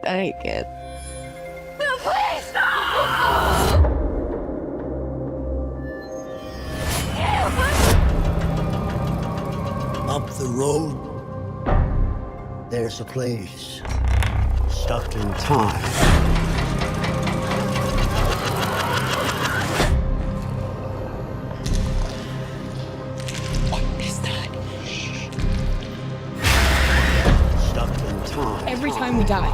I can't. No, please, no! Up the road, there's a place stuck in time. What is that? Stuck in time. Every time we die,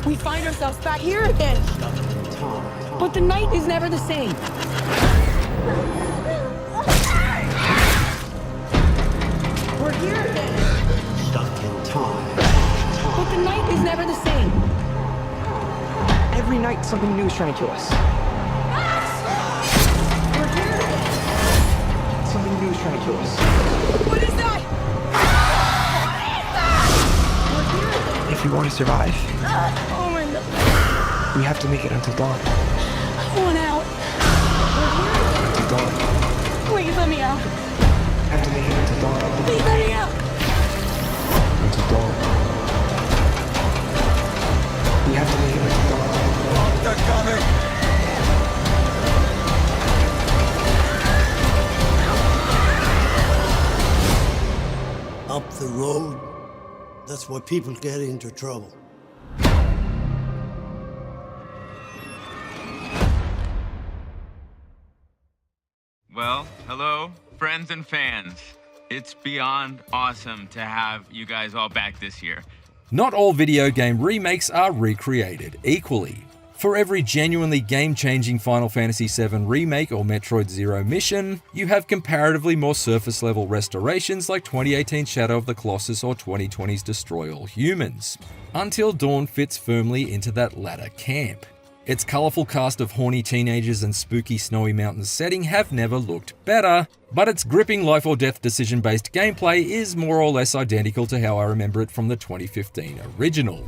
we find ourselves back here again. Stuck in time. But the night is never the same. We're here again. Stuck in time. But the night is never the same. Every night, something new is trying to kill us. We're here again. Something new is trying to kill us. What is that? We're here again. If we want to survive, Oh my God. we have to make it until dawn. I want out. We're here again. Until dawn. Please let me out. Have to make it until dawn. Please let me out. Until dawn. We have to make it until dawn. They're coming! Up the road, that's where people get into trouble. Well, hello, friends and fans. It's beyond awesome to have you guys all back this year. Not all video game remakes are recreated equally. For every genuinely game-changing Final Fantasy VII Remake or Metroid Zero Mission, you have comparatively more surface-level restorations like 2018's Shadow of the Colossus or 2020's Destroy All Humans. Until Dawn fits firmly into that latter camp. Its colourful cast of horny teenagers and spooky snowy mountain setting have never looked better, but its gripping life or death decision-based gameplay is more or less identical to how I remember it from the 2015 original.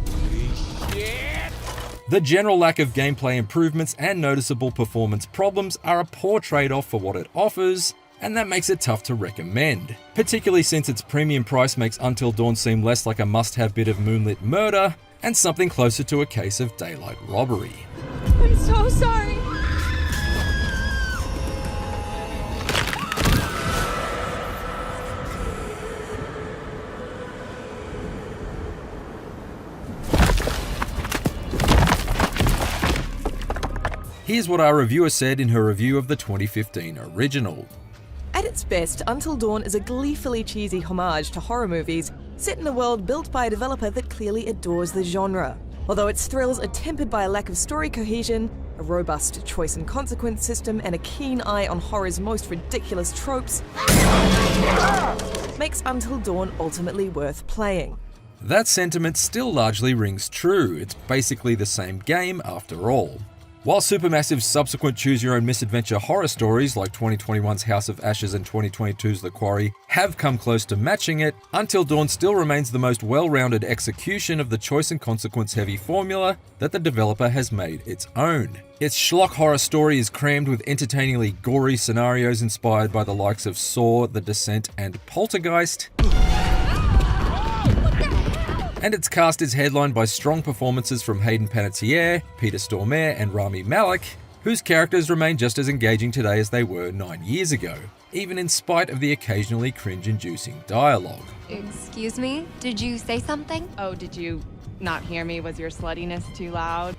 The general lack of gameplay improvements and noticeable performance problems are a poor trade-off for what it offers, and that makes it tough to recommend, particularly since its premium price makes Until Dawn seem less like a must-have bit of moonlit murder and something closer to a case of daylight robbery. I'm so sorry. Here's what our reviewer said in her review of the 2015 original. At its best, Until Dawn is a gleefully cheesy homage to horror movies set in a world built by a developer that clearly adores the genre. Although its thrills are tempered by a lack of story cohesion, a robust choice and consequence system, and a keen eye on horror's most ridiculous tropes, makes Until Dawn ultimately worth playing. That sentiment still largely rings true. It's basically the same game after all. While Supermassive's subsequent choose-your-own misadventure horror stories like 2021's House of Ashes and 2022's The Quarry have come close to matching it, Until Dawn still remains the most well-rounded execution of the choice and consequence-heavy formula that the developer has made its own. Its schlock horror story is crammed with entertainingly gory scenarios inspired by the likes of Saw, The Descent, and Poltergeist. And its cast is headlined by strong performances from Hayden Panettiere, Peter Stormare, and Rami Malek, whose characters remain just as engaging today as they were 9 years ago, even in spite of the occasionally cringe-inducing dialogue. Excuse me? Did you say something? Oh, did you not hear me? Was your sluttiness too loud?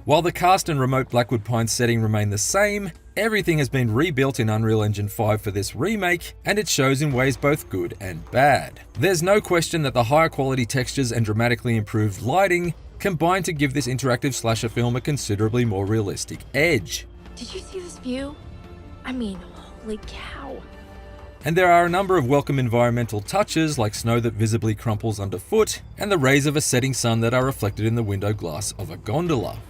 While the cast and remote Blackwood Pines setting remain the same, everything has been rebuilt in Unreal Engine 5 for this remake, and it shows in ways both good and bad. There's no question that the higher quality textures and dramatically improved lighting combine to give this interactive slasher film a considerably more realistic edge. Did you see this view? I mean, holy cow. And there are a number of welcome environmental touches like snow that visibly crumples underfoot, and the rays of a setting sun that are reflected in the window glass of a gondola.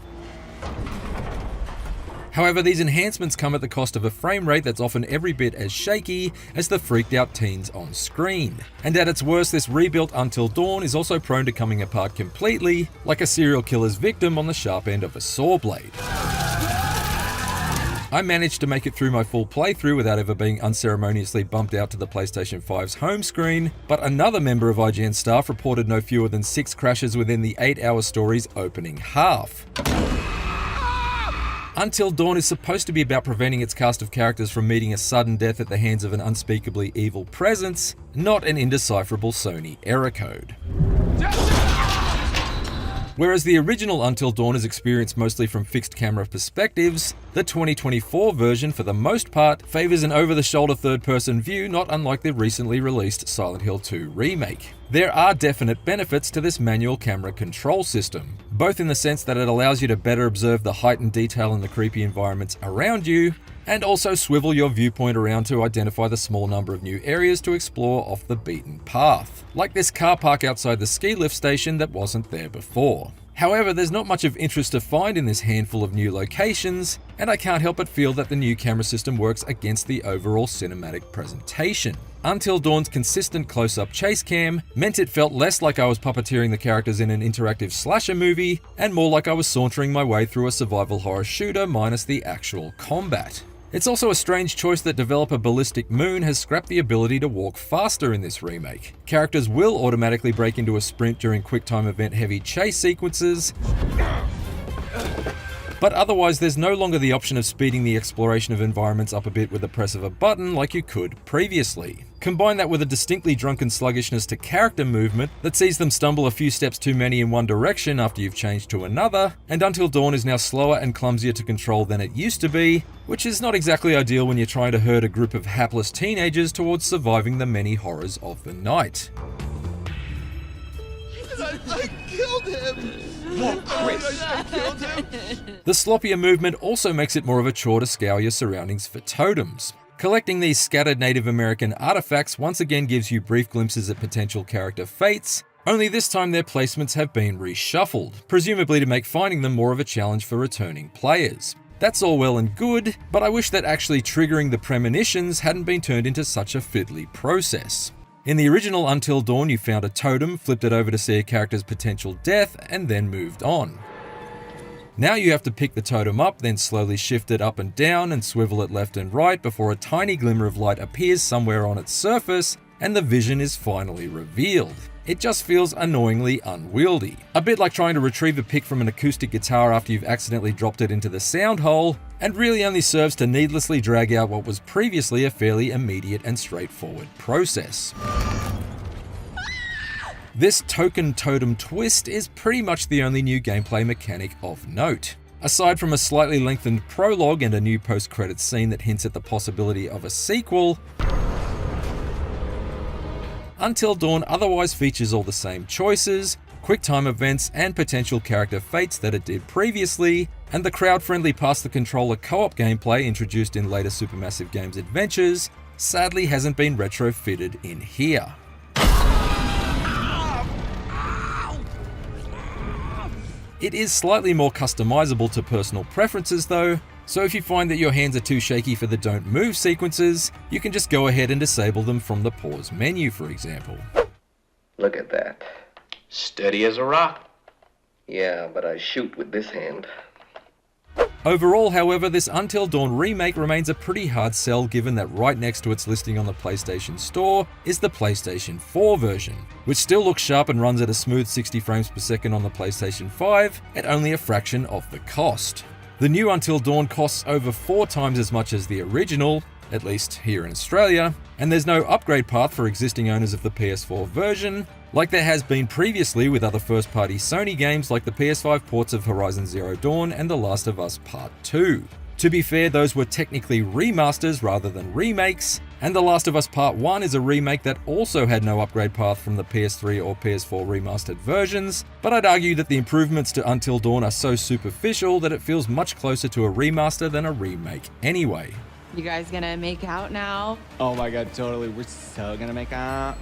However, these enhancements come at the cost of a frame rate that's often every bit as shaky as the freaked out teens on screen. And at its worst, this rebuilt Until Dawn is also prone to coming apart completely, like a serial killer's victim on the sharp end of a saw blade. I managed to make it through my full playthrough without ever being unceremoniously bumped out to the PlayStation 5's home screen, but another member of IGN staff reported no fewer than 6 crashes within the 8-hour story's opening half. Until Dawn is supposed to be about preventing its cast of characters from meeting a sudden death at the hands of an unspeakably evil presence, not an indecipherable Sony error code. Whereas the original Until Dawn is experienced mostly from fixed camera perspectives, the 2024 version, for the most part, favours an over-the-shoulder third-person view, not unlike the recently released Silent Hill 2 remake. There are definite benefits to this manual camera control system, both in the sense that it allows you to better observe the heightened detail in the creepy environments around you, and also swivel your viewpoint around to identify the small number of new areas to explore off the beaten path, like this car park outside the ski lift station that wasn't there before. However, there's not much of interest to find in this handful of new locations, and I can't help but feel that the new camera system works against the overall cinematic presentation. Until Dawn's consistent close-up chase cam meant it felt less like I was puppeteering the characters in an interactive slasher movie, and more like I was sauntering my way through a survival horror shooter minus the actual combat. It's also a strange choice that developer Ballistic Moon has scrapped the ability to walk faster in this remake. Characters will automatically break into a sprint during QuickTime event-heavy chase sequences, but otherwise there's no longer the option of speeding the exploration of environments up a bit with the press of a button like you could previously. Combine that with a distinctly drunken sluggishness to character movement that sees them stumble a few steps too many in one direction after you've changed to another, and Until Dawn is now slower and clumsier to control than it used to be, which is not exactly ideal when you're trying to herd a group of hapless teenagers towards surviving the many horrors of the night. I killed him! I killed him! The sloppier movement also makes it more of a chore to scour your surroundings for totems. Collecting these scattered Native American artifacts once again gives you brief glimpses at potential character fates, only this time their placements have been reshuffled, presumably to make finding them more of a challenge for returning players. That's all well and good, but I wish that actually triggering the premonitions hadn't been turned into such a fiddly process. In the original Until Dawn, you found a totem, flipped it over to see a character's potential death, and then moved on. Now you have to pick the totem up, then slowly shift it up and down and swivel it left and right before a tiny glimmer of light appears somewhere on its surface, and the vision is finally revealed. It just feels annoyingly unwieldy. A bit like trying to retrieve a pick from an acoustic guitar after you've accidentally dropped it into the sound hole, and really only serves to needlessly drag out what was previously a fairly immediate and straightforward process. This token totem twist is pretty much the only new gameplay mechanic of note. Aside from a slightly lengthened prologue and a new post-credits scene that hints at the possibility of a sequel, Until Dawn otherwise features all the same choices, QuickTime events, and potential character fates that it did previously, and the crowd-friendly pass-the-controller co-op gameplay introduced in later Supermassive Games adventures sadly hasn't been retrofitted in here. It is slightly more customizable to personal preferences though, so if you find that your hands are too shaky for the don't move sequences, you can just go ahead and disable them from the pause menu, for example. Look at that. Steady as a rock. Yeah, but I shoot with this hand. Overall, however, this Until Dawn remake remains a pretty hard sell given that right next to its listing on the PlayStation Store is the PlayStation 4 version, which still looks sharp and runs at a smooth 60 frames per second on the PlayStation 5 at only a fraction of the cost. The new Until Dawn costs over 4 times as much as the original, at least here in Australia, and there's no upgrade path for existing owners of the PS4 version, like there has been previously with other first-party Sony games like the PS5 ports of Horizon Zero Dawn and The Last of Us Part 2. To be fair, those were technically remasters rather than remakes, and The Last of Us Part 1 is a remake that also had no upgrade path from the PS3 or PS4 remastered versions, but I'd argue that the improvements to Until Dawn are so superficial that it feels much closer to a remaster than a remake anyway. You guys gonna make out now? Oh my god, totally. We're so gonna make out.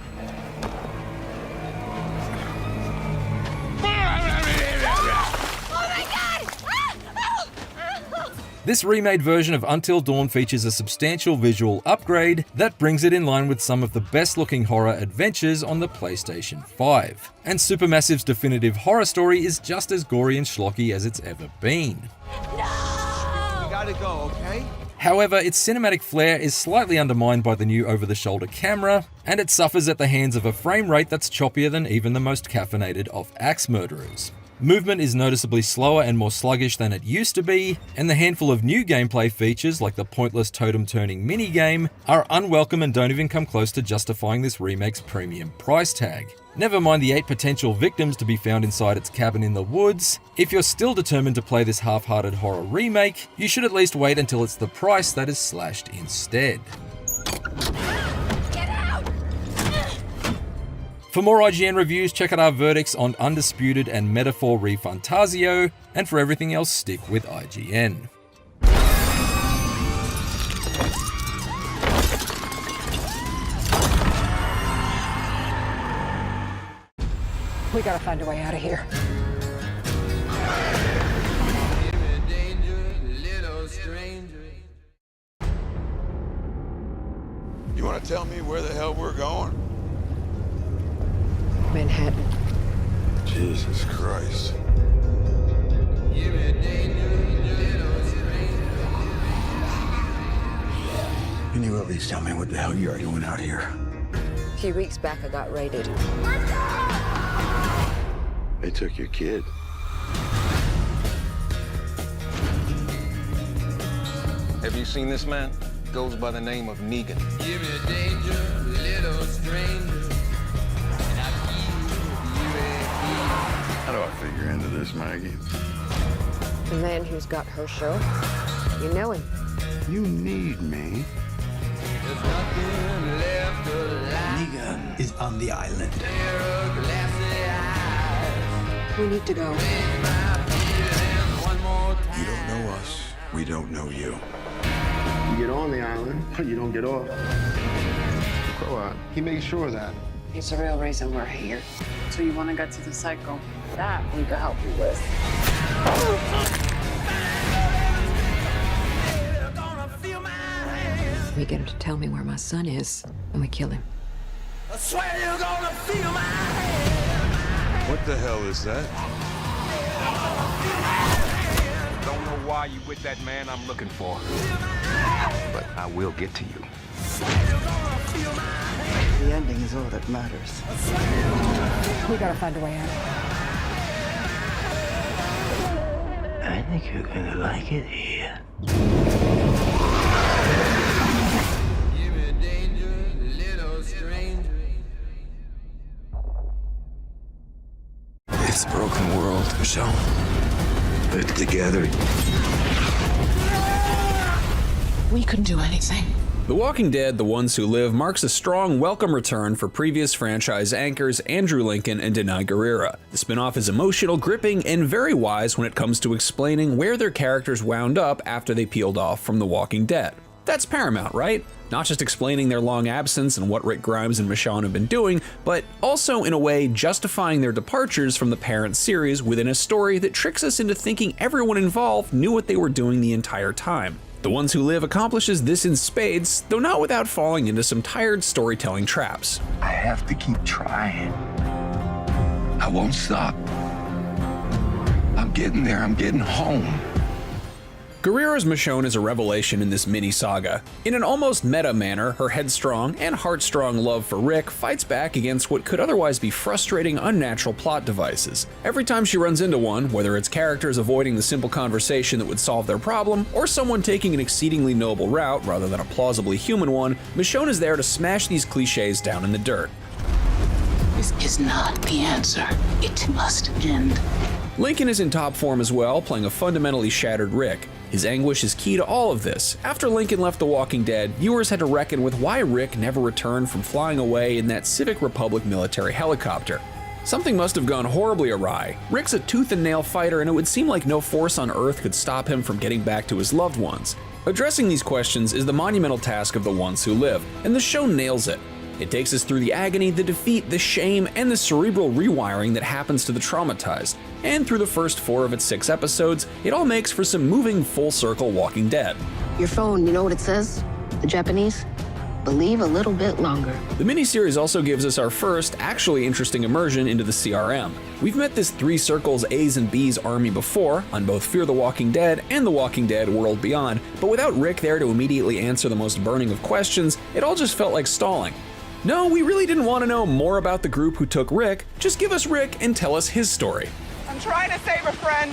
This remade version of Until Dawn features a substantial visual upgrade that brings it in line with some of the best looking horror adventures on the PlayStation 5. And Supermassive's definitive horror story is just as gory and schlocky as it's ever been. No! gotta go, okay? However, its cinematic flair is slightly undermined by the new over-the-shoulder camera, and it suffers at the hands of a frame rate that's choppier than even the most caffeinated of axe murderers. Movement is noticeably slower and more sluggish than it used to be, and the handful of new gameplay features like the pointless totem-turning minigame are unwelcome and don't even come close to justifying this remake's premium price tag. Never mind the 8 potential victims to be found inside its cabin in the woods. If you're still determined to play this half-hearted horror remake, you should at least wait until it's the price that is slashed instead. For more IGN reviews, check out our verdicts on Undisputed and Metaphor ReFantasio, and for everything else, stick with IGN. We gotta find a way out of here. You wanna tell me where the hell we're going? Manhattan. Jesus Christ. Can you at least tell me what the hell you're doing out here? A few weeks back, I got raided. They took your kid. Have you seen this man? Goes by the name of Negan. Give me danger, little stranger. How do I figure into this, Maggie? The man who's got her show. You know him. You need me. There's nothing left alive. Negan is on the island. We need to go. You don't know us. We don't know you. You get on the island, but you don't get off. Cohan, he makes sure of that. It's the real reason we're here. So you want to get to the cycle? That we can help you with. We get him to tell me where my son is, and we kill him. I swear you're gonna feel my hand. What the hell is that? Don't know why you with that man I'm looking for. But I will get to you. The ending is all that matters. We gotta find a way out. I think you're gonna like it here. Give me danger, little stranger. It's a broken world, Michelle. Put it together. We couldn't do anything. The Walking Dead: The Ones Who Live marks a strong welcome return for previous franchise anchors Andrew Lincoln and Denai Guerrera. The spin-off is emotional, gripping, and very wise when it comes to explaining where their characters wound up after they peeled off from The Walking Dead. That's paramount, right? Not just explaining their long absence and what Rick Grimes and Michonne have been doing, but also, in a way, justifying their departures from the parent series within a story that tricks us into thinking everyone involved knew what they were doing the entire time. The Ones Who Live accomplishes this in spades, though not without falling into some tired storytelling traps. I have to keep trying. I won't stop. I'm getting there. I'm getting home. Guerrera's Michonne is a revelation in this mini-saga. In an almost meta manner, her headstrong and heartstrong love for Rick fights back against what could otherwise be frustrating, unnatural plot devices. Every time she runs into one, whether it's characters avoiding the simple conversation that would solve their problem, or someone taking an exceedingly noble route rather than a plausibly human one, Michonne is there to smash these cliches down in the dirt. This is not the answer. It must end. Lincoln is in top form as well, playing a fundamentally shattered Rick. His anguish is key to all of this. After Lincoln left The Walking Dead, viewers had to reckon with why Rick never returned from flying away in that Civic Republic military helicopter. Something must have gone horribly awry. Rick's a tooth and nail fighter, and it would seem like no force on Earth could stop him from getting back to his loved ones. Addressing these questions is the monumental task of The Ones Who Live, and the show nails it. It takes us through the agony, the defeat, the shame, and the cerebral rewiring that happens to the traumatized. And through the first 4 of its 6 episodes, it all makes for some moving full-circle Walking Dead. Your phone, you know what it says? The Japanese? believe a little bit longer. The miniseries also gives us our first, actually interesting immersion into the CRM. We've met this Three Circles A's and B's army before, on both Fear the Walking Dead and The Walking Dead World Beyond, but without Rick there to immediately answer the most burning of questions, it all just felt like stalling. No, we really didn't want to know more about the group who took Rick, just give us Rick and tell us his story. I'm trying to save a friend.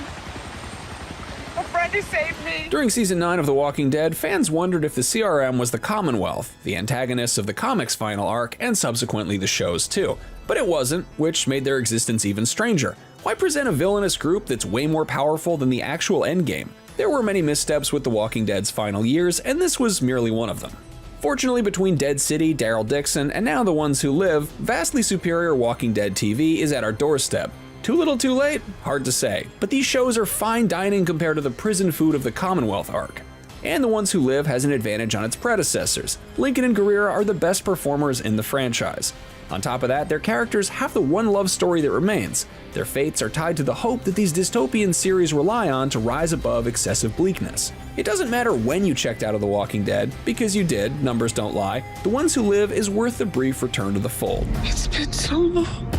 A friend who saved me. During Season 9 of The Walking Dead, fans wondered if the CRM was the Commonwealth, the antagonists of the comics' final arc, and subsequently the show's too. But it wasn't, which made their existence even stranger. Why present a villainous group that's way more powerful than the actual endgame? There were many missteps with The Walking Dead's final years, and this was merely one of them. Fortunately, between Dead City, Daryl Dixon, and now The Ones Who Live, vastly superior Walking Dead TV is at our doorstep. Too little too late? Hard to say, but these shows are fine dining compared to the prison food of the Commonwealth arc. And The Ones Who Live has an advantage on its predecessors. Lincoln and Guerrera are the best performers in the franchise. On top of that, their characters have the one love story that remains. Their fates are tied to the hope that these dystopian series rely on to rise above excessive bleakness. It doesn't matter when you checked out of The Walking Dead, because you did, numbers don't lie. The Ones Who Live is worth the brief return to the fold. It's been so long.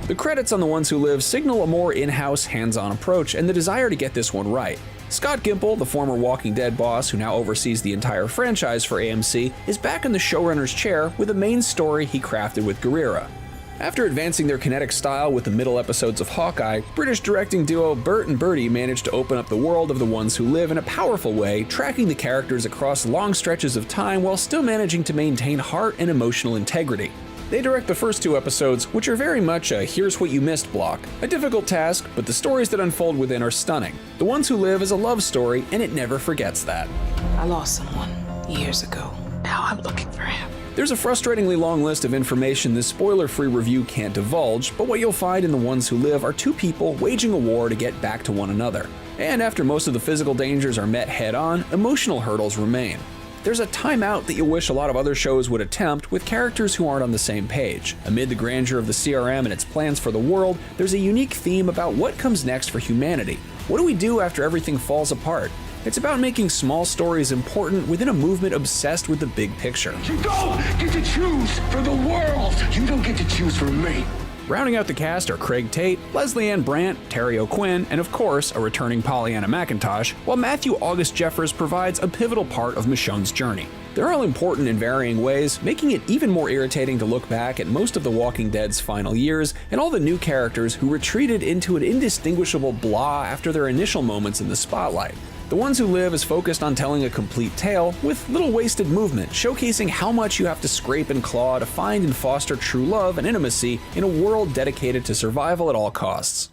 The credits on The Ones Who Live signal a more in-house, hands-on approach and the desire to get this one right. Scott Gimple, the former Walking Dead boss who now oversees the entire franchise for AMC, is back in the showrunner's chair with a main story he crafted with Guerrera. After advancing their kinetic style with the middle episodes of Hawkeye, British directing duo Bert and Bertie managed to open up the world of The Ones Who Live in a powerful way, tracking the characters across long stretches of time while still managing to maintain heart and emotional integrity. They direct the first 2 episodes, which are very much a here's what you missed block. A difficult task, but the stories that unfold within are stunning. The Ones Who Live is a love story, and it never forgets that. I lost someone years ago. Now I'm looking for him. There's a frustratingly long list of information this spoiler-free review can't divulge, but what you'll find in The Ones Who Live are 2 people waging a war to get back to one another. And after most of the physical dangers are met head-on, emotional hurdles remain. There's a timeout that you wish a lot of other shows would attempt with characters who aren't on the same page. Amid the grandeur of the CRM and its plans for the world, there's a unique theme about what comes next for humanity. What do we do after everything falls apart? It's about making small stories important within a movement obsessed with the big picture. You don't get to choose for the world. You don't get to choose for me. Rounding out the cast are Craig Tate, Leslie Ann Brandt, Terry O'Quinn, and of course, a returning Pollyanna McIntosh, while Matthew August Jeffers provides a pivotal part of Michonne's journey. They're all important in varying ways, making it even more irritating to look back at most of The Walking Dead's final years and all the new characters who retreated into an indistinguishable blah after their initial moments in the spotlight. The Ones Who Live is focused on telling a complete tale with little wasted movement, showcasing how much you have to scrape and claw to find and foster true love and intimacy in a world dedicated to survival at all costs.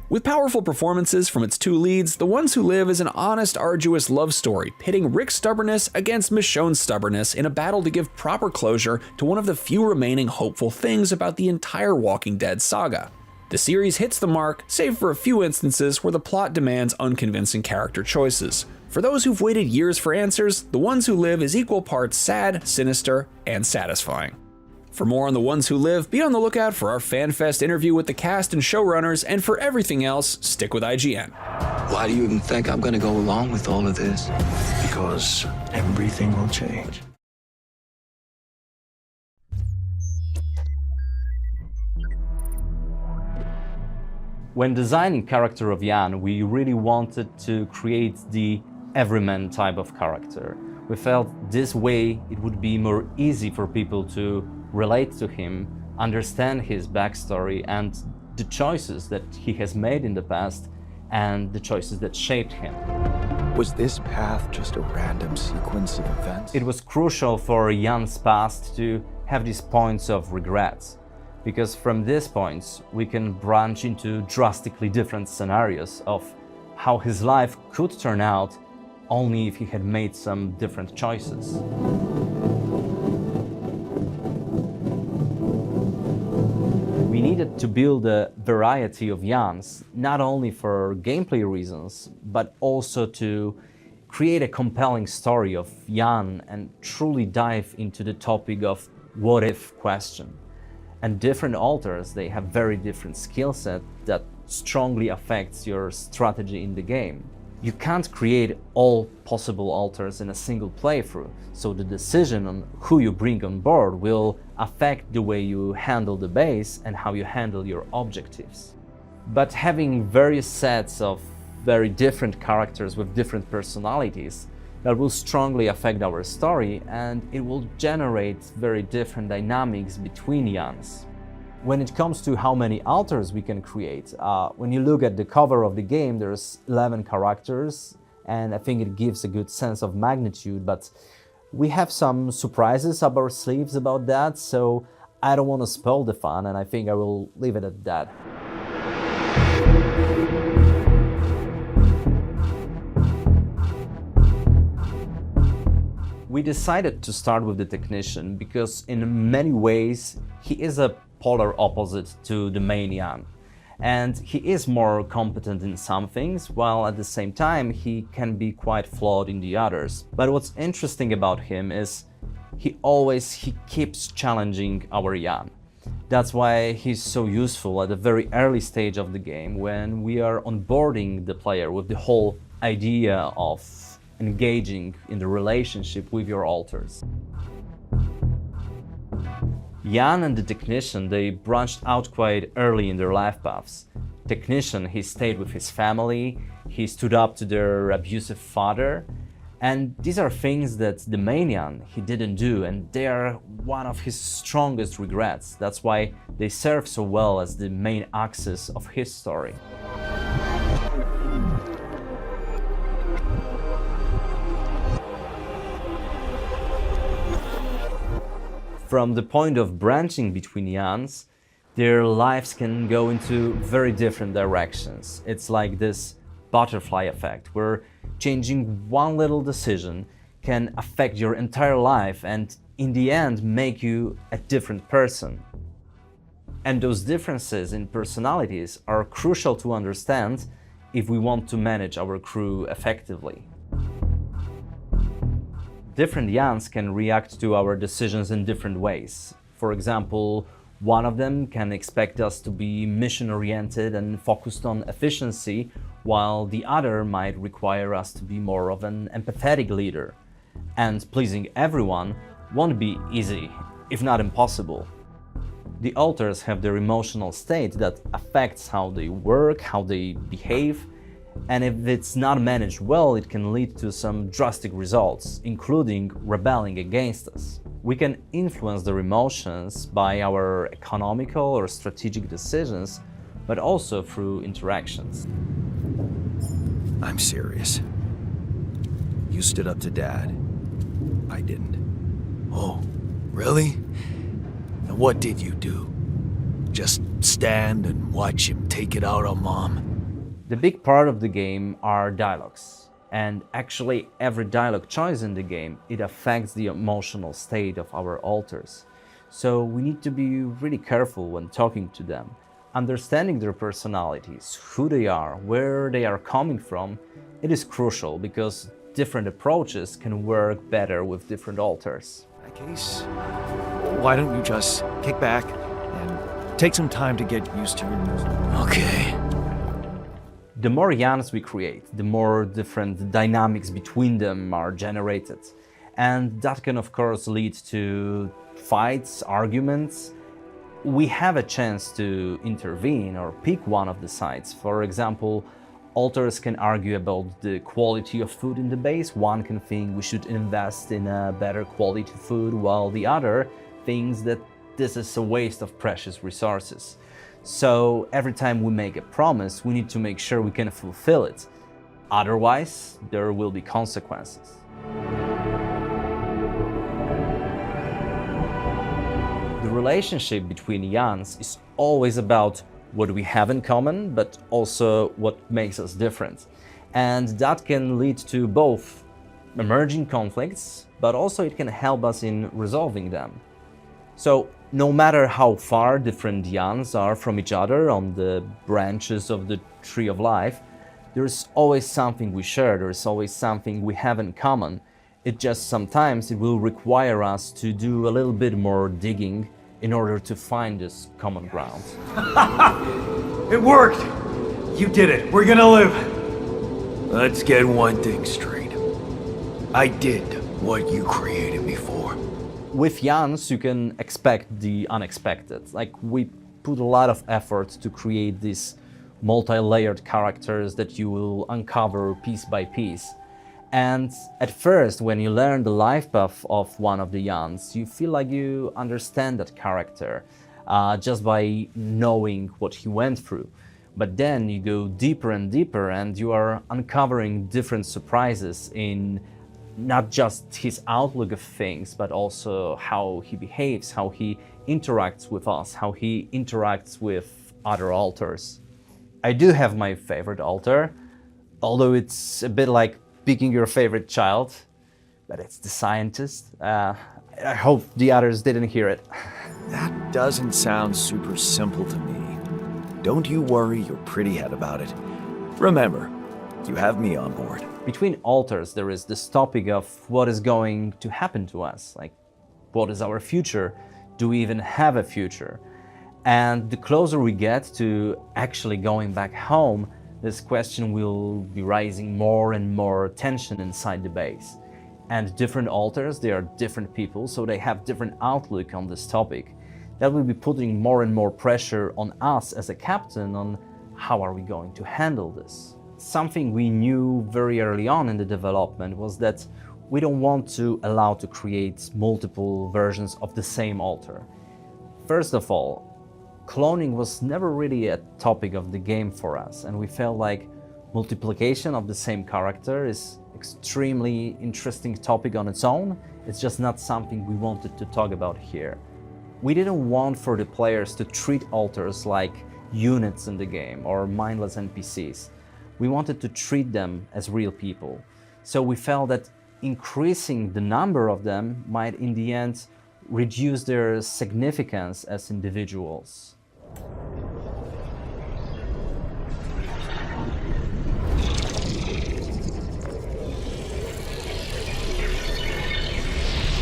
With powerful performances from its 2 leads, The Ones Who Live is an honest, arduous love story, pitting Rick's stubbornness against Michonne's stubbornness in a battle to give proper closure to one of the few remaining hopeful things about the entire Walking Dead saga. The series hits the mark, save for a few instances where the plot demands unconvincing character choices. For those who've waited years for answers, The Ones Who Live is equal parts sad, sinister, and satisfying. For more on The Ones Who Live, be on the lookout for our FanFest interview with the cast and showrunners, and for everything else, stick with IGN. Why do you even think I'm gonna go along with all of this? Because everything will change. When designing character of Jan, we really wanted to create the everyman type of character. We felt this way it would be more easy for people to relate to him, understand his backstory and the choices that he has made in the past and the choices that shaped him. Was this path just a random sequence of events? It was crucial for Jan's past to have these points of regrets, because from these points we can branch into drastically different scenarios of how his life could turn out only if he had made some different choices. We needed to build a variety of Jans, not only for gameplay reasons, but also to create a compelling story of Jan and truly dive into the topic of what if question. And different alters, they have very different skill set that strongly affects your strategy in the game. You can't create all possible alters in a single playthrough, so the decision on who you bring on board will affect the way you handle the base and how you handle your objectives. But having various sets of very different characters with different personalities, that will strongly affect our story, and it will generate very different dynamics between Jans. When it comes to how many alters we can create, when you look at the cover of the game, there's 11 characters, and I think it gives a good sense of magnitude, but we have some surprises up our sleeves about that, so I don't want to spoil the fun, and I think I will leave it at that. We decided to start with the technician because in many ways he is a polar opposite to the main Jan, and he is more competent in some things, while at the same time he can be quite flawed in the others. But what's interesting about him is he keeps challenging our Jan. That's why he's so useful at a very early stage of the game when we are onboarding the player with the whole idea of engaging in the relationship with your alters. Jan and the technician, they branched out quite early in their life paths. Technician, he stayed with his family, he stood up to their abusive father, and these are things that the main Jan, he didn't do, and they are one of his strongest regrets. That's why they serve so well as the main axis of his story. From the point of branching between Jans, their lives can go into very different directions. It's like this butterfly effect, where changing one little decision can affect your entire life and in the end make you a different person. And those differences in personalities are crucial to understand if we want to manage our crew effectively. Different Jans can react to our decisions in different ways. For example, one of them can expect us to be mission-oriented and focused on efficiency, while the other might require us to be more of an empathetic leader. And pleasing everyone won't be easy, if not impossible. The alters have their emotional state that affects how they work, how they behave, and if it's not managed well, it can lead to some drastic results, including rebelling against us. We can influence their emotions by our economical or strategic decisions, but also through interactions. I'm serious. You stood up to Dad. I didn't. Oh, really? And what did you do? Just stand and watch him take it out on Mom? The big part of the game are dialogues, and actually every dialogue choice in the game, it affects the emotional state of our alters. So we need to be really careful when talking to them. Understanding their personalities, who they are, where they are coming from, it is crucial because different approaches can work better with different alters. In that case, why don't you just kick back and take some time to get used to your music? Okay. The more Jans we create, the more different dynamics between them are generated. And that can of course lead to fights, arguments. We have a chance to intervene or pick one of the sides. For example, alters can argue about the quality of food in the base. One can think we should invest in a better quality food, while the other thinks that this is a waste of precious resources. So every time we make a promise, we need to make sure we can fulfill it. Otherwise, there will be consequences. The relationship between Jans is always about what we have in common, but also what makes us different. And that can lead to both emerging conflicts, but also it can help us in resolving them. So no matter how far different Jans are from each other on the branches of the tree of life, there's always something we share, there's always something we have in common. It just sometimes it will require us to do a little bit more digging in order to find this common ground. It worked! You did it! We're gonna live! Let's get one thing straight. I did what you created me for. With Jans, you can expect the unexpected. Like, we put a lot of effort to create these multi-layered characters that you will uncover piece by piece. And at first, when you learn the life path of one of the Jans, you feel like you understand that character just by knowing what he went through. But then you go deeper and deeper, and you are uncovering different surprises in not just his outlook of things, but also how he behaves, how he interacts with us, how he interacts with other alters. I do have my favorite alter, although it's a bit like picking your favorite child, but it's the scientist. I hope the others didn't hear it. That doesn't sound super simple to me. Don't you worry your pretty head about it. Remember, you have me on board. Between alters, there is this topic of what is going to happen to us. Like, what is our future? Do we even have a future? And the closer we get to actually going back home, this question will be raising more and more tension inside the base. And different alters, they are different people, so they have different outlook on this topic. That will be putting more and more pressure on us as a captain on how are we going to handle this. Something we knew very early on in the development was that we don't want to allow to create multiple versions of the same alter. First of all, cloning was never really a topic of the game for us, and we felt like multiplication of the same character is extremely interesting topic on its own. It's just not something we wanted to talk about here. We didn't want for the players to treat alters like units in the game or mindless NPCs. We wanted to treat them as real people. So we felt that increasing the number of them might in the end reduce their significance as individuals.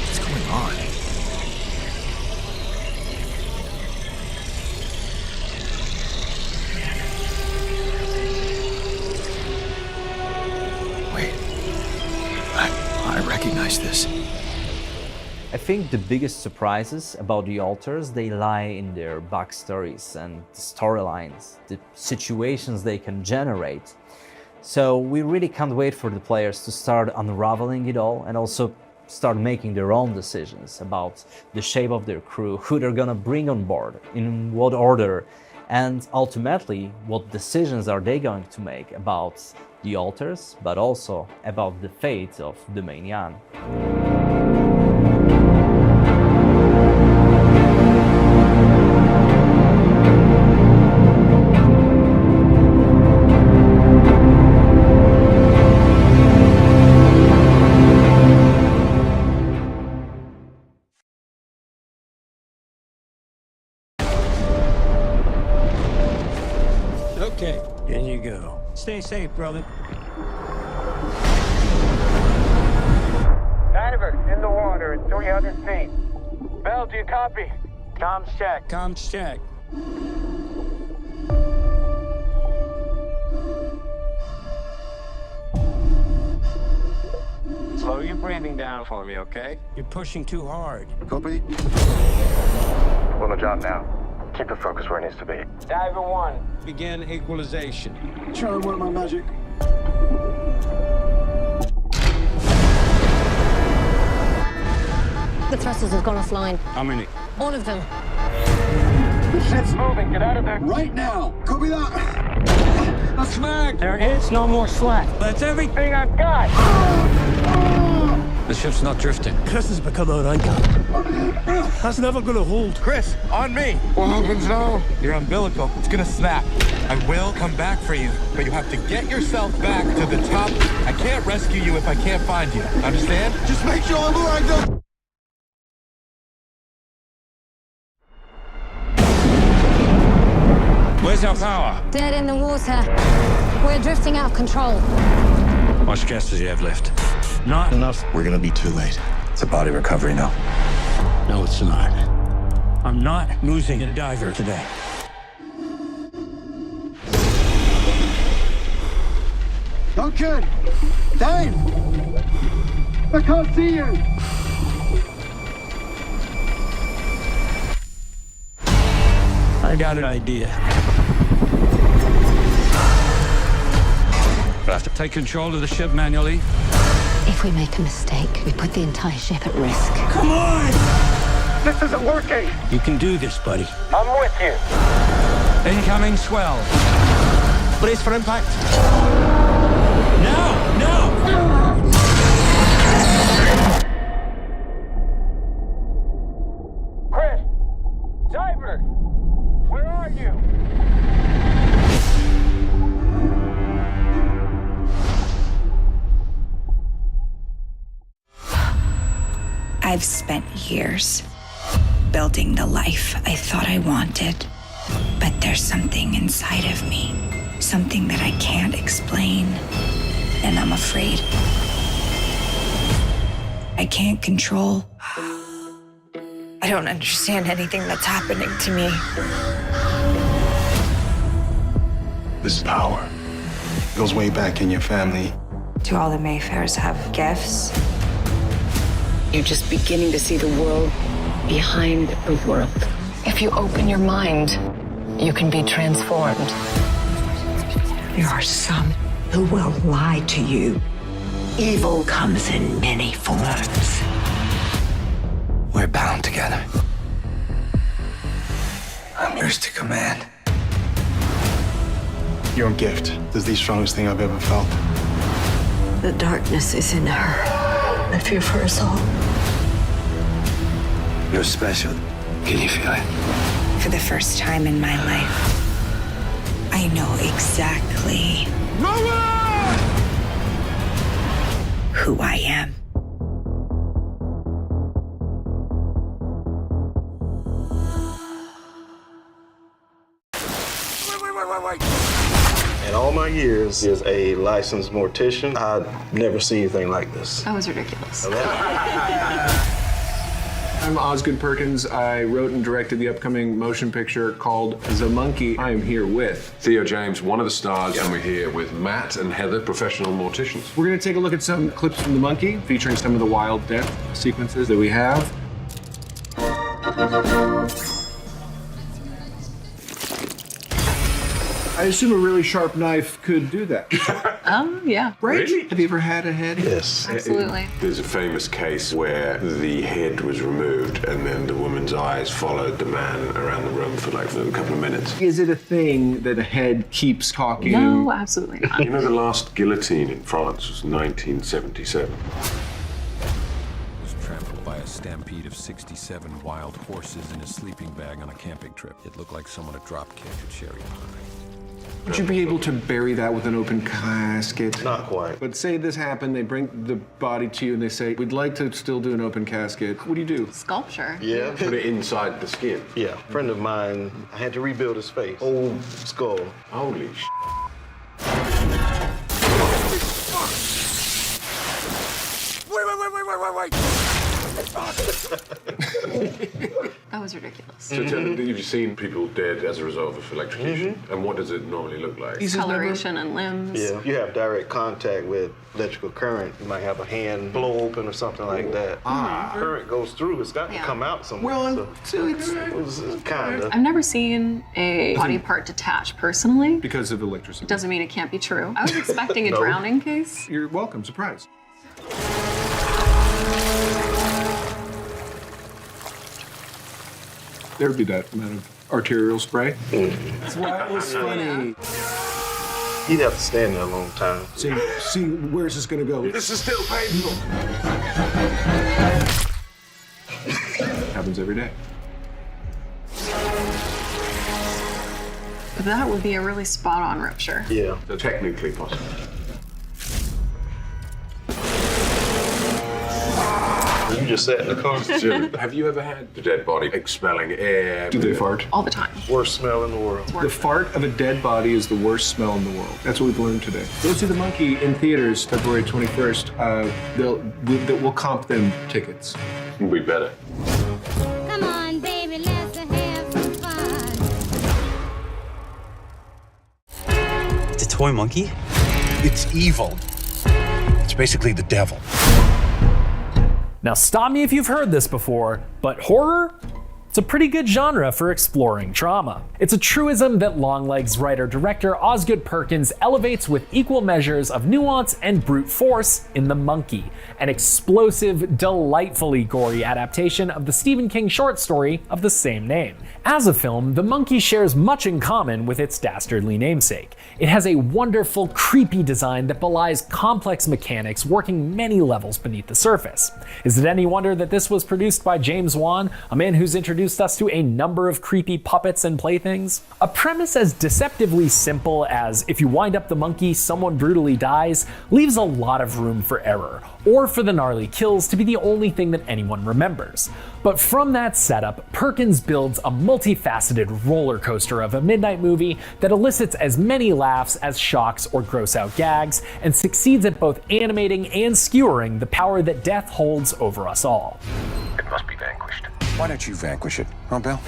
What's going on? I recognize this. I think the biggest surprises about the alters, they lie in their backstories and the storylines, the situations they can generate. So we really can't wait for the players to start unraveling it all and also start making their own decisions about the shape of their crew, who they're gonna bring on board, in what order, and ultimately what decisions are they going to make about the alters, but also about the fate of the main Jan. Okay, in you go. Stay safe, brother. Diver, in the water at 300 feet. Bell, do you copy? Comms check. Comms check. Slow your breathing down for me, okay? You're pushing too hard. Copy. On the job now. Keep your focus where it needs to be. Diver 1. Begin equalization. Try one of my magic. The thrusters have gone offline. How many? All of them. The ship's moving. Get out of there. Right now. Copy that. A snag! There is no more slack. That's everything I've got! The ship's not drifting. Chris has become our anchor. That's never gonna hold. Chris, on me! What happens now? Your umbilical, it's gonna snap. I will come back for you, but you have to get yourself back to the top. I can't rescue you if I can't find you. Understand? Just make sure I'm alright though. Where's our power? Dead in the water. We're drifting out of control. How much gas does he have left? Not enough. We're gonna be too late. It's a body recovery now. No, it's not. I'm not losing a diver today. Duncan! Dave! I can't see you! I got an idea. We'll have to take control of the ship manually. If we make a mistake, we put the entire ship at risk. Come on! This isn't working! You can do this, buddy. I'm with you! Incoming swell. Brace for impact. Now! Now! Chris! Diver! Where are you? I've spent years building the life I thought I wanted, but there's something inside of me, something that I can't explain, and I'm afraid I can't control. I don't understand anything that's happening to me. This power goes way back in your family. Do all the Mayfairs have gifts? You're just beginning to see the world behind the world. If you open your mind, you can be transformed. There are some who will lie to you. Evil comes in many forms. We're bound together. I'm yours to command. Your gift is the strongest thing I've ever felt. The darkness is in her. I fear for us all. You're special. Can you feel it? For the first time in my life, I know exactly who I am. In all my years as a licensed mortician, I've never seen anything like this. That was ridiculous. I'm Osgood Perkins. I wrote and directed the upcoming motion picture called The Monkey. I am here with Theo James, one of the stars, and we're here with Matt and Heather, professional morticians. We're going to take a look at some clips from The Monkey, featuring some of the wild death sequences that we have. I assume a really sharp knife could do that. Yeah. Right? Really? Have you ever had a head? Yes. Absolutely. There's a famous case where the head was removed and then the woman's eyes followed the man around the room for like a couple of minutes. Is it a thing that a head keeps talking? No, absolutely not. You know, the last guillotine in France was 1977. Trampled by a stampede of 67 wild horses in a sleeping bag on a camping trip. It looked like someone had drop-kicked a cherry pie. Would you be able to bury that with an open casket? Not quite. But say this happened, they bring the body to you and they say, we'd like to still do an open casket. What do you do? Sculpture. Yeah. Put it inside the skin. Yeah. A friend of mine, I had to rebuild his face. Old skull. Holy sh**. Wait. That was ridiculous. So you've seen people dead as a result of electrocution? And what does it normally look like? Coloration and limbs. Yeah. If you have direct contact with electrical current, you might have a hand blow open or something like that. Current goes through, it's got to come out somewhere. Well, so it's kind of. I've never seen a body part detach personally. Because of electricity. Doesn't mean it can't be true. I was expecting a drowning case. You're welcome, surprise. There would be that amount of arterial spray. That's why it was funny. You'd have to stand there a long time. See, where's this gonna go? This is still painful. Happens every day. That would be a really spot-on rupture. Yeah. So technically possible. You just sat in the car. Have you ever had the dead body expelling air? Do they fart? All the time. Worst smell in the world. The fart of a dead body is the worst smell in the world. That's what we've learned today. Go see The Monkey in theaters February 21st. We'll comp them tickets. We better. Come on, baby, let's have some fun. It's a toy monkey? It's evil. It's basically the devil. Now stop me if you've heard this before, but horror? It's a pretty good genre for exploring trauma. It's a truism that Longlegs writer-director Osgood Perkins elevates with equal measures of nuance and brute force in The Monkey, an explosive, delightfully gory adaptation of the Stephen King short story of the same name. As a film, The Monkey shares much in common with its dastardly namesake. It has a wonderful, creepy design that belies complex mechanics working many levels beneath the surface. Is it any wonder that this was produced by James Wan, a man who's introduced us to a number of creepy puppets and playthings? A premise as deceptively simple as if you wind up the monkey, someone brutally dies, leaves a lot of room for error, or for the gnarly kills to be the only thing that anyone remembers. But from that setup, Perkins builds a multifaceted roller coaster of a midnight movie that elicits as many laughs as shocks or gross out gags, and succeeds at both animating and skewering the power that death holds over us all. It must be vanquished. Why don't you vanquish it, huh, Bill?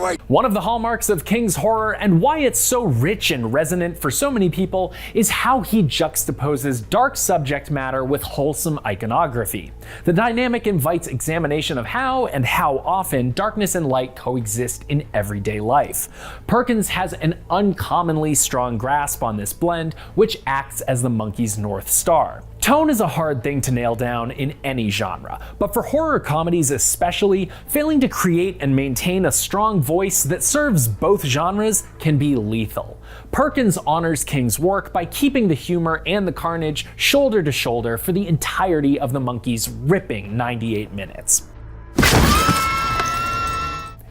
Wait. One of the hallmarks of King's horror and why it's so rich and resonant for so many people is how he juxtaposes dark subject matter with wholesome iconography. The dynamic invites examination of how and how often darkness and light coexist in everyday life. Perkins has an uncommonly strong grasp on this blend, which acts as the monkey's North Star. Tone is a hard thing to nail down in any genre, but for horror comedies especially, failing to create and maintain a strong voice that serves both genres can be lethal. Perkins honors King's work by keeping the humor and the carnage shoulder to shoulder for the entirety of the monkey's ripping 98 minutes.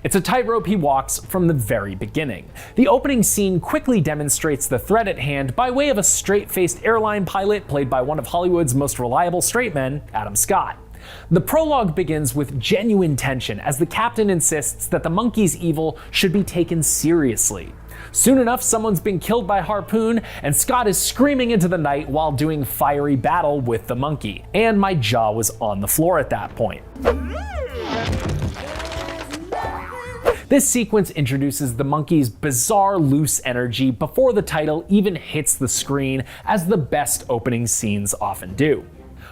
It's a tightrope he walks from the very beginning. The opening scene quickly demonstrates the threat at hand by way of a straight-faced airline pilot played by one of Hollywood's most reliable straight men, Adam Scott. The prologue begins with genuine tension as the captain insists that the monkey's evil should be taken seriously. Soon enough, someone's been killed by harpoon, and Scott is screaming into the night while doing fiery battle with the monkey. And my jaw was on the floor at that point. This sequence introduces the monkey's bizarre loose energy before the title even hits the screen, as the best opening scenes often do.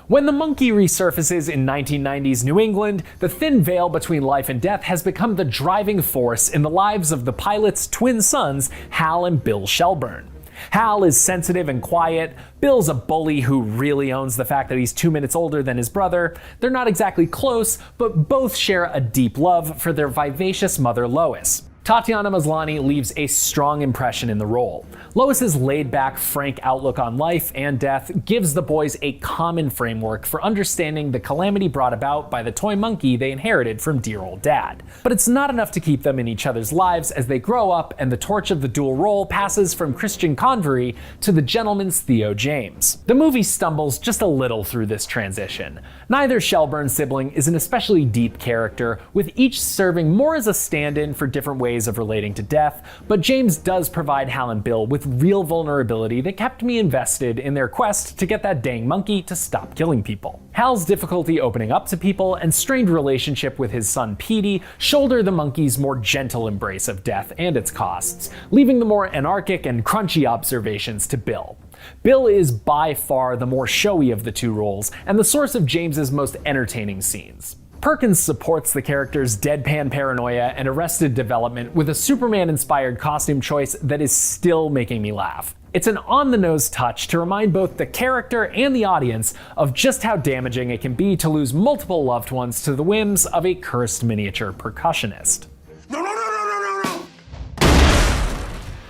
When the monkey resurfaces in 1990s New England, the thin veil between life and death has become the driving force in the lives of the pilot's twin sons, Hal and Bill Shelburne. Hal is sensitive and quiet. Bill's a bully who really owns the fact that he's 2 minutes older than his brother. They're not exactly close, but both share a deep love for their vivacious mother Lois. Tatiana Maslany leaves a strong impression in the role. Lois's laid-back, frank outlook on life and death gives the boys a common framework for understanding the calamity brought about by the toy monkey they inherited from dear old dad. But it's not enough to keep them in each other's lives as they grow up and the torch of the dual role passes from Christian Convery to the gentleman's Theo James. The movie stumbles just a little through this transition. Neither Shelburne sibling is an especially deep character, with each serving more as a stand-in for different ways of relating to death, but James does provide Hal and Bill with real vulnerability that kept me invested in their quest to get that dang monkey to stop killing people. Hal's difficulty opening up to people and strained relationship with his son Petey shoulder the monkey's more gentle embrace of death and its costs, leaving the more anarchic and crunchy observations to Bill. Bill is by far the more showy of the two roles and the source of James's most entertaining scenes. Perkins supports the character's deadpan paranoia and arrested development with a Superman-inspired costume choice that is still making me laugh. It's an on-the-nose touch to remind both the character and the audience of just how damaging it can be to lose multiple loved ones to the whims of a cursed miniature percussionist.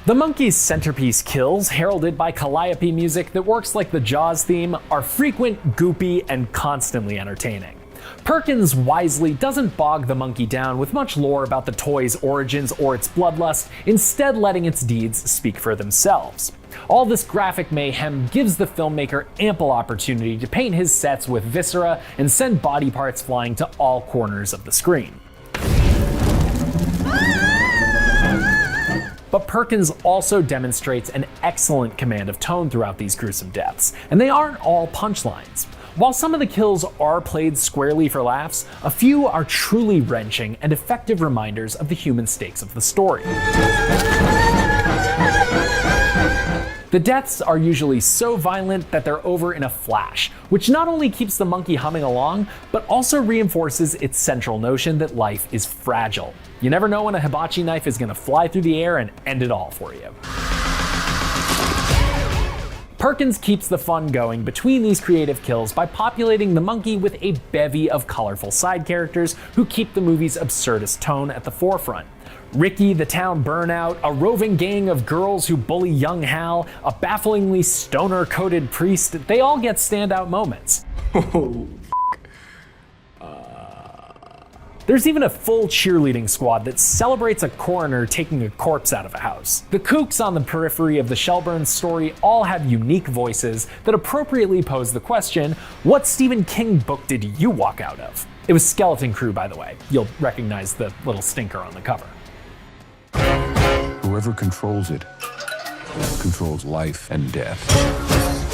The monkey's centerpiece kills, heralded by calliope music that works like the Jaws theme, are frequent, goopy, and constantly entertaining. Perkins wisely doesn't bog the monkey down with much lore about the toy's origins or its bloodlust, instead letting its deeds speak for themselves. All this graphic mayhem gives the filmmaker ample opportunity to paint his sets with viscera and send body parts flying to all corners of the screen. But Perkins also demonstrates an excellent command of tone throughout these gruesome deaths, and they aren't all punchlines. While some of the kills are played squarely for laughs, a few are truly wrenching and effective reminders of the human stakes of the story. The deaths are usually so violent that they're over in a flash, which not only keeps the monkey humming along, but also reinforces its central notion that life is fragile. You never know when a hibachi knife is gonna fly through the air and end it all for you. Perkins keeps the fun going between these creative kills by populating the monkey with a bevy of colorful side characters who keep the movie's absurdist tone at the forefront. Ricky, the town burnout, a roving gang of girls who bully young Hal, a bafflingly stoner-coated priest, they all get standout moments. There's even a full cheerleading squad that celebrates a coroner taking a corpse out of a house. The kooks on the periphery of the Shelburne story all have unique voices that appropriately pose the question, what Stephen King book did you walk out of? It was Skeleton Crew, by the way. You'll recognize the little stinker on the cover. Whoever controls it controls life and death.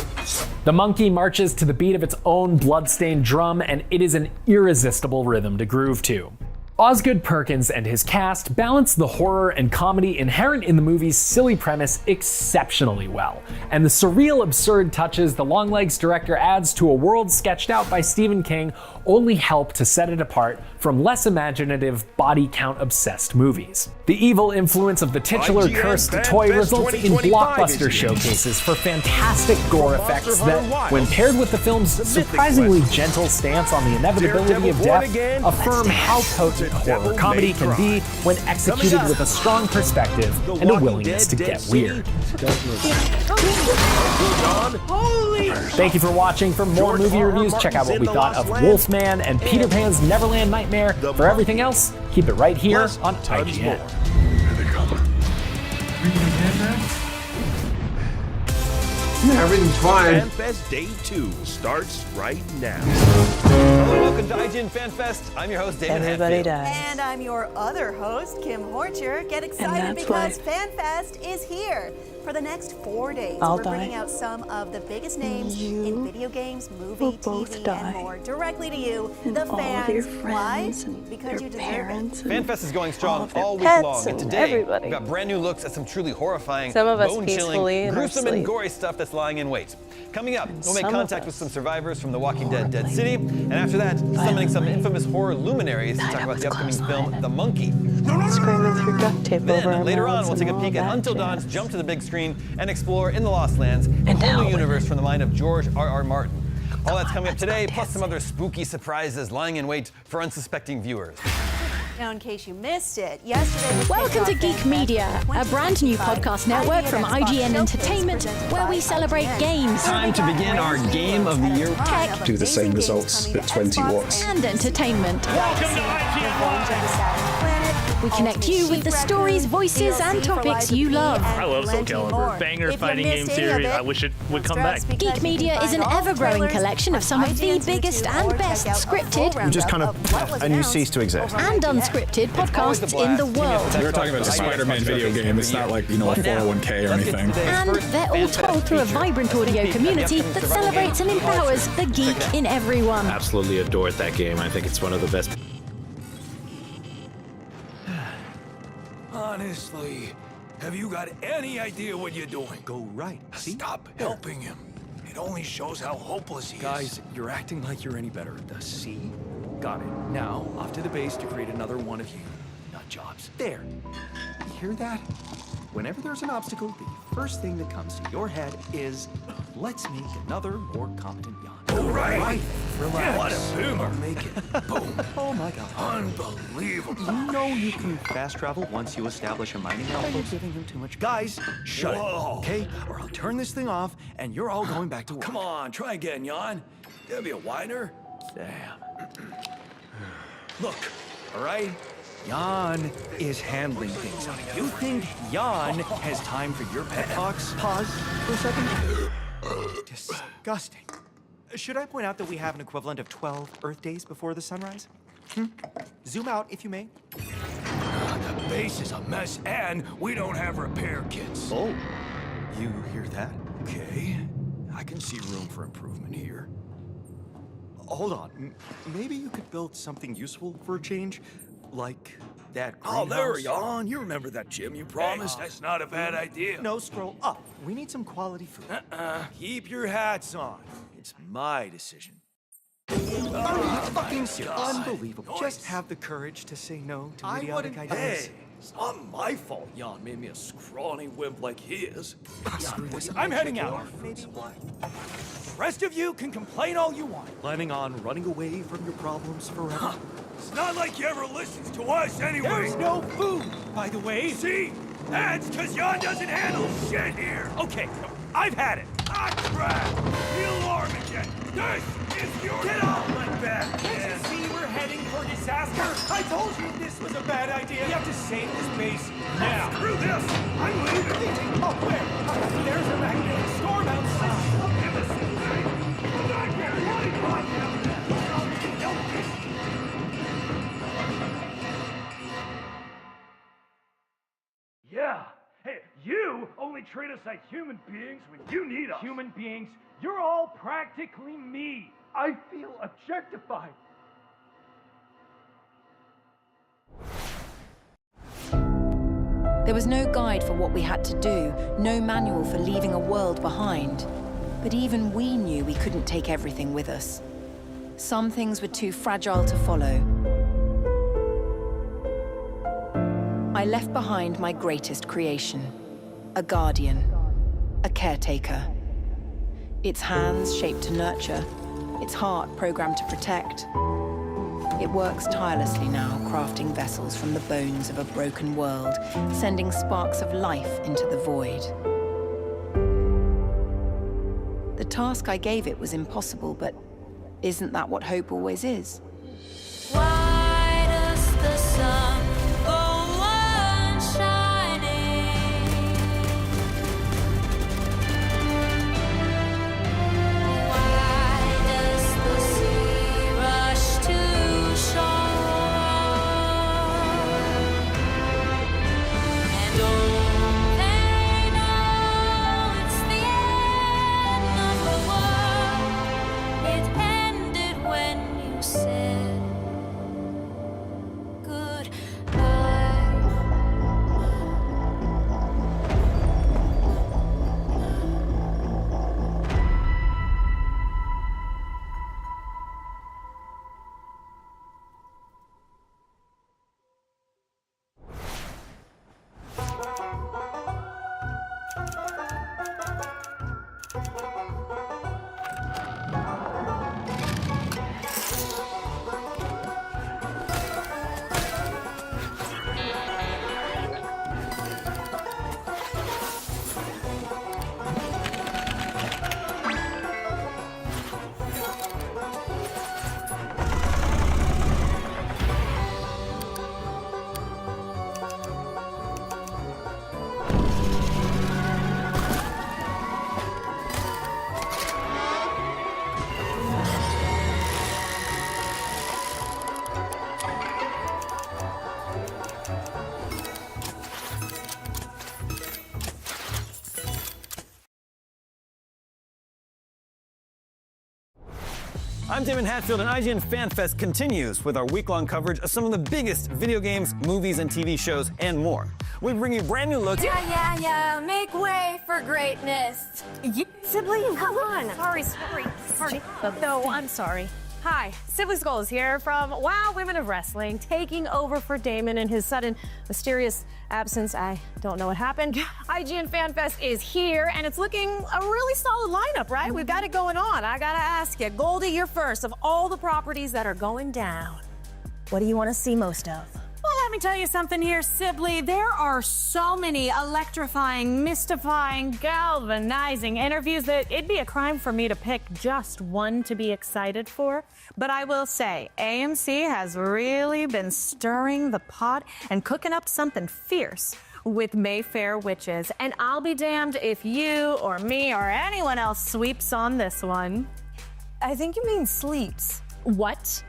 The monkey marches to the beat of its own bloodstained drum, and it is an irresistible rhythm to groove to. Osgood Perkins and his cast balance the horror and comedy inherent in the movie's silly premise exceptionally well, and the surreal, absurd touches the Longlegs director adds to a world sketched out by Stephen King only help to set it apart from less imaginative, body count-obsessed movies. The evil influence of the titular IGN cursed Fan toy Fest results in 2025 blockbuster is showcases for fantastic gore effects that, when paired with the film's surprisingly gentle stance on the inevitability of death, affirm how potent horror comedy can be when executed with a strong perspective and a willingness to get weird. Thank you for watching. For more movie reviews, check out what we thought of Wolfman and Peter Pan's Neverland Nightmare. For everything else, keep it right here on IGN. Yeah, everything's fine. FanFest Day 2 starts right now. Hello, welcome to IGN Fan Fest. I'm your host, David Hatfield. And I'm your other host, Kim Horcher. Get excited because FanFest is here. For the next 4 days, we're bringing out some of the biggest names in video games, movie, TV, and more directly to you, the fans. Why? Because you deserve it. FanFest is going strong all week long, and today we've got brand new looks at some truly horrifying, bone-chilling, gruesome, and gory stuff that's lying in wait. Coming up, we'll make contact with some survivors from The Walking Dead Dead City, and after that, summoning some infamous horror luminaries to talk about the upcoming film The Monkey. Then, later on, we'll take a peek at Until Dawn's jump to the big screen and explore In the Lost Lands, a whole new universe from the mind of George R.R. Martin. All that's coming up today, plus some other spooky surprises lying in wait for unsuspecting viewers. Now, in case you missed it, yesterday... Welcome to Geek Media, a brand new podcast network from IGN Entertainment, where we celebrate games. Time to begin our Game of the Year. Tech. Do the same results at 20 watts. And entertainment. Welcome to IGN We connect you with the stories, voices, and topics you love. I love Soul Calibur. Banger fighting game series. I wish it would come back. Geek Media is an ever-growing collection of some of the biggest and best scripted, and you cease to exist. and unscripted podcasts in the world. We were talking about a Spider-Man video game. It's not like, a 401k or anything. And they're all told through a vibrant audio community that celebrates and empowers the geek in everyone. Absolutely adored that game. I think it's one of the best. Honestly, have you got any idea what you're doing? Go right. Stop helping him. It only shows how hopeless he is. Guys, you're acting like you're any better at this. See? Got it. Now, off to the base to create another one of you. Nut jobs. There. You hear that? Whenever there's an obstacle, the first thing that comes to your head is, let's make another more competent Jan. All right. Relax. Yeah, what a boomer. I'll make it. Boom. Oh my god. Unbelievable. You know you can fast travel once you establish a mining outpost. You're giving him too much. Guys, shut it, okay? Or I'll turn this thing off and you're all going back to work. Come on, try again, Jan. There'll be a whiner. Damn. Look, all right? Jan is handling things. You think Jan has time for your pet talks? Pause for a second. Disgusting. Should I point out that we have an equivalent of 12 Earth days before the sunrise? Zoom out, if you may. The base is a mess, and we don't have repair kits. Oh, you hear that? Okay. I can see room for improvement here. hold on. Maybe you could build something useful for a change? Like that Oh, there, greenhouse? Jan. You remember that gym you promised? Hey, That's not a bad idea. No, scroll up. We need some quality food. Keep your hats on. It's my decision. Are you fucking serious? Unbelievable. Just have the courage to say no to idiotic ideas. Hey, it's not my fault Jan made me a scrawny wimp like he is. Screw this. I'm heading out. Maybe what? The rest of you can complain all you want. Planning on running away from your problems forever? It's not like he ever listens to us anyway. There's no food, by the way. See? That's because Jan doesn't handle shit here. Okay, I've had it. Ah, crap. The alarm again. This is your... Get off my back, Can't you see we're heading for disaster? I told you this was a bad idea. We have to save this base now. Screw this. I'm leaving. Oh, where? There's a magnetic storm outside. Yeah. Hey, you only treat us like human beings when you need us. Human beings, You're all practically me. I feel objectified. There was no guide for what we had to do, no manual for leaving a world behind. But even we knew we couldn't take everything with us. Some things were too fragile to follow. I left behind my greatest creation, a guardian, a caretaker. Its hands shaped to nurture, its heart programmed to protect. It works tirelessly now, crafting vessels from the bones of a broken world, sending sparks of life into the void. The task I gave it was impossible, but isn't that what hope always is? Why does the sun go on shining? Why does the sea rush to shore? And oh, they know it's the end of the world. It ended when you said I'm Damon Hatfield, and IGN Fan Fest continues with our week-long coverage of some of the biggest video games, movies, and TV shows, and more. We bring you brand new looks. Yeah, make way for greatness. Sibley, come on. Sorry. No, I'm sorry. Hi, Sibley Skulls here from Wow Women of Wrestling, taking over for Damon in his sudden, mysterious absence. I don't know what happened. IGN Fan Fest is here, and it's looking a really solid lineup, right? We've got it going on. I gotta ask you, Goldie, you're first. Of all the properties that are going down, what do you want to see most of? Well, let me tell you something here, Sibley. There are so many electrifying, mystifying, galvanizing interviews that it'd be a crime for me to pick just one to be excited for. But I will say, AMC has really been stirring the pot and cooking up something fierce with Mayfair Witches. And I'll be damned if you or me or anyone else sweeps on this one. I think you mean sleeps. What?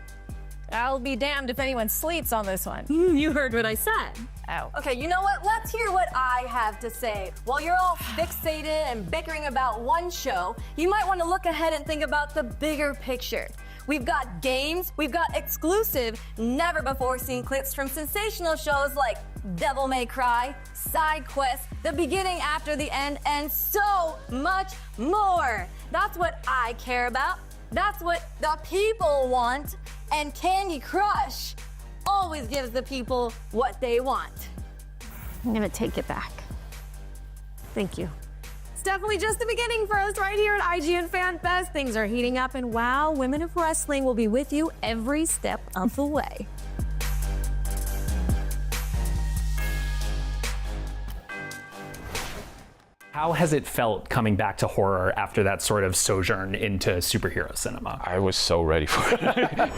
I'll be damned if anyone sleeps on this one. You heard what I said. Oh. Okay, you know what? Let's hear what I have to say. While you're all fixated and bickering about one show, you might want to look ahead and think about the bigger picture. We've got games, we've got exclusive, never-before-seen clips from sensational shows like Devil May Cry, Side Quest, The Beginning After the End, and so much more. That's what I care about. That's what the people want. And Candy Crush always gives the people what they want. I'm gonna take it back. Thank you. It's definitely just the beginning for us right here at IGN Fan Fest. Things are heating up, and wow, Women of Wrestling will be with you every step of the way. How has it felt coming back to horror after that sort of sojourn into superhero cinema? I was so ready for it.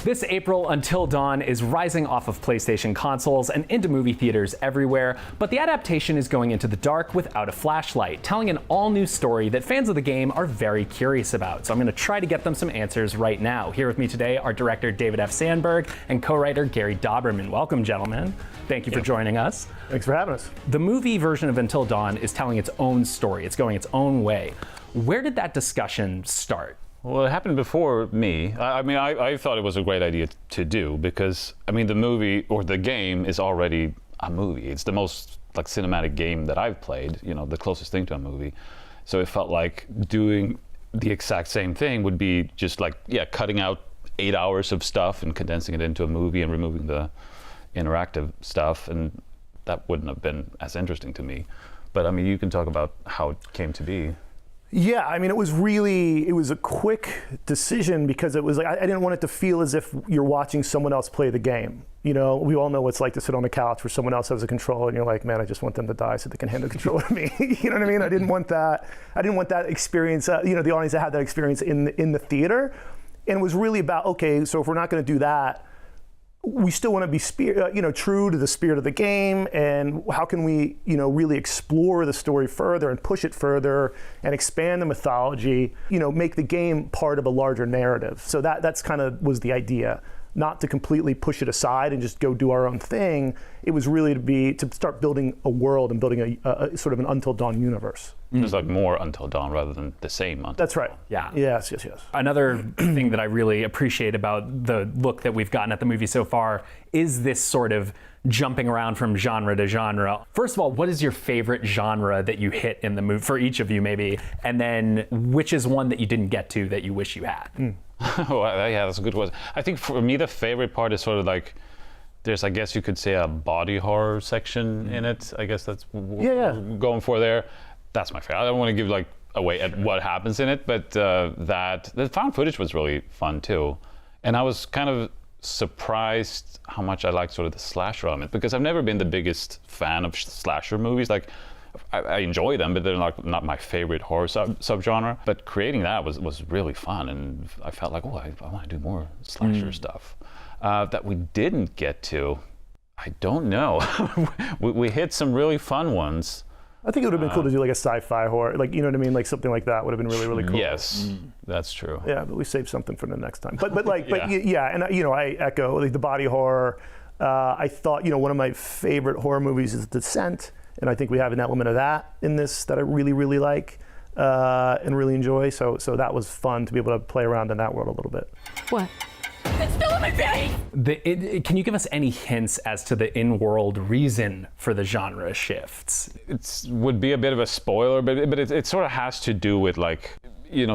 This April, Until Dawn is rising off of PlayStation consoles and into movie theaters everywhere, but the adaptation is going into the dark without a flashlight, telling an all-new story that fans of the game are very curious about. So I'm going to try to get them some answers right now. Here with me today are director David F. Sandberg and co-writer Gary Dauberman. Welcome, gentlemen. Thank you for joining us. Thanks for having us. The movie version of Until Dawn is telling its own story. It's going its own way. Where did that discussion start? Well, it happened before me. I thought it was a great idea to do because, the movie or the game is already a movie. It's the most cinematic game that I've played, the closest thing to a movie. So it felt like doing the exact same thing would be just cutting out 8 hours of stuff and condensing it into a movie and removing the interactive stuff, and that wouldn't have been as interesting to me. But you can talk about how it came to be. Yeah, it was a quick decision because it was I didn't want it to feel as if you're watching someone else play the game. We all know what it's like to sit on a couch where someone else has a controller and you're like, man, I just want them to die so they can hand the controller to me. You know what I mean? I didn't want that. I didn't want that experience, the audience that had that experience in the theater. And it was really about, okay, so if we're not going to do that, we still want to be true to the spirit of the game, and how can we really explore the story further and push it further and expand the mythology, make the game part of a larger narrative. So that's kind of was the idea, not to completely push it aside and just go do our own thing. It was really to start building a world and building a sort of an Until Dawn universe. There's more Until Dawn rather than the same Until That's right. Dawn. Yeah. Yes. Another thing that I really appreciate about the look that we've gotten at the movie so far is this sort of jumping around from genre to genre. First of all, what is your favorite genre that you hit in the movie, for each of you maybe? And then which is one that you didn't get to that you wish you had? Yeah, that's a good one. I think for me, the favorite part is sort of there's, I guess you could say, a body horror section in it. I guess that's going for there. That's my favorite. I don't want to give away at what happens in it, but the found footage was really fun too. And I was kind of surprised how much I liked sort of the slasher element, because I've never been the biggest fan of slasher movies. I enjoy them, but they're not my favorite horror subgenre. But creating that was really fun, and I felt like, I want to do more slasher stuff. That we didn't get to, I don't know. we hit some really fun ones. I think it would have been cool to do a sci-fi horror, something like that would have been really, really cool. Yes, that's true. Yeah, but we saved something for the next time. But and I echo the body horror. I thought one of my favorite horror movies is Descent, and I think we have an element of that in this that I really, really like and really enjoy. So that was fun to be able to play around in that world a little bit. What? It's still in my face! Can you give us any hints as to the in-world reason for the genre shifts? It would be a bit of a spoiler, but it sort of has to do with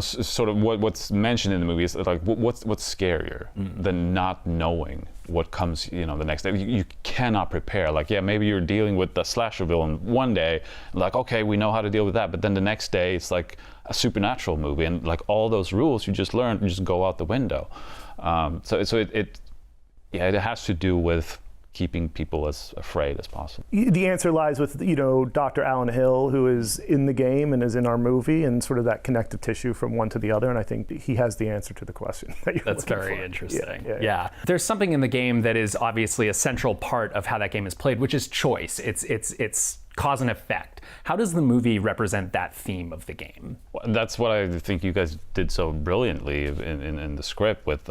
sort of what's mentioned in the movie is what's scarier than not knowing what comes the next day. You cannot prepare. Maybe you're dealing with the slasher villain one day, okay, we know how to deal with that, but then the next day it's like a supernatural movie, and all those rules you just learned just go out the window. So it has to do with keeping people as afraid as possible. The answer lies with Dr. Alan Hill, who is in the game and is in our movie, and sort of that connective tissue from one to the other. And I think he has the answer to the question that you're That's looking very for. interesting. Yeah. There's something in the game that is obviously a central part of how that game is played, which is choice. It's cause and effect. How does the movie represent that theme of the game? Well, that's what I think you guys did so brilliantly in the script, with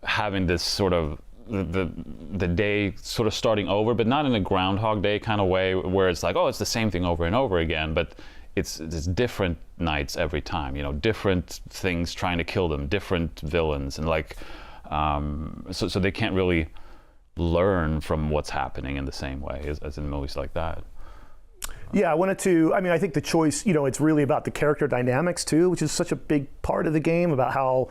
having this sort of the day sort of starting over, but not in a Groundhog Day kind of way where it's it's the same thing over and over again, but it's different nights every time, you know, different things trying to kill them, different villains, and like, so they can't really learn from what's happening in the same way as in movies like that. Yeah, I think the choice, you know, it's really about the character dynamics too, which is such a big part of the game, about how,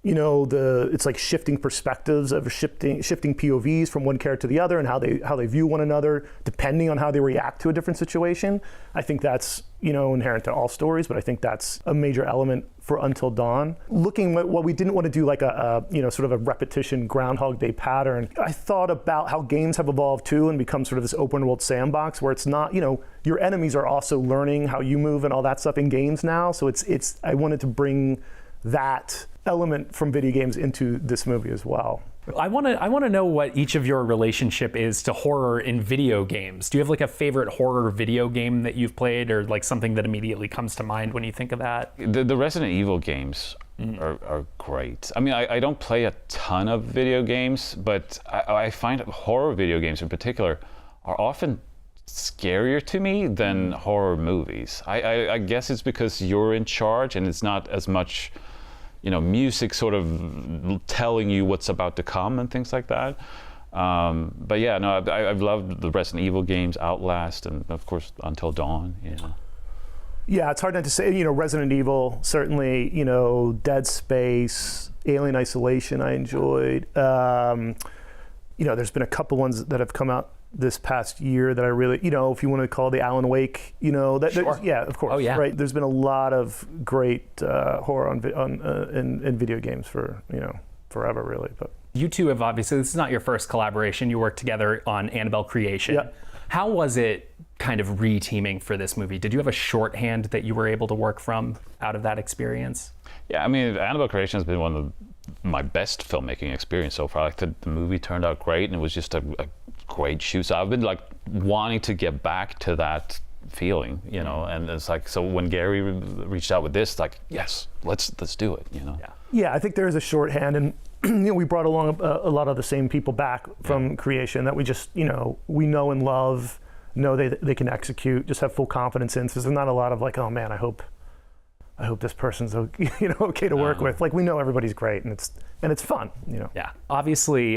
you know, it's like shifting perspectives of shifting POVs from one character to the other, and how they view one another depending on how they react to a different situation. I think that's, you know, inherent to all stories, but I think that's a major element for Until Dawn. Looking at what we didn't want to do, like a you know, sort of a repetition Groundhog Day pattern. I thought about how games have evolved too and become sort of this open world sandbox where it's not, you know, your enemies are also learning how you move and all that stuff in games now. So it's I wanted to bring that element from video games into this movie as well. I want to know what each of your relationship is to horror in video games. Do you have like a favorite horror video game that you've played, or like something that immediately comes to mind when you think of that? The Resident Evil games are great. I mean, I don't play a ton of video games, but I find horror video games in particular are often scarier to me than horror movies. I guess it's because you're in charge and it's not as much, you know, music sort of telling you what's about to come and things like that. But yeah, no, I've loved the Resident Evil games, Outlast, and of course Until Dawn. You know. Yeah, it's hard not to say. You know, Resident Evil, certainly. You know, Dead Space, Alien Isolation, I enjoyed. You know, there's been a couple ones that have come out this past year that I really, you know, if you want to call the Alan Wake, you know, that, sure. Yeah, of course, right. There's been a lot of great horror in video games for, you know, forever, really. But you two have obviously, this is not your first collaboration. You worked together on Annabelle Creation. Yep. How was it kind of re-teaming for this movie? Did you have a shorthand that you were able to work from out of that experience? Yeah, I mean, Annabelle Creation has been one of my best filmmaking experience so far. Like the movie turned out great, and it was just a great shoot. So I've been like wanting to get back to that feeling, you know. And it's like, so when Gary reached out with this, like, yes, let's do it, you know. Yeah, I think there is a shorthand, and you know, we brought along a lot of the same people back from Creation that we just, you know, we know and love, know they can execute, just have full confidence in. So there's not a lot of like, oh man, I hope this person's, you know, okay to work with. Like, we know everybody's great, and it's fun, you know. Yeah. Obviously,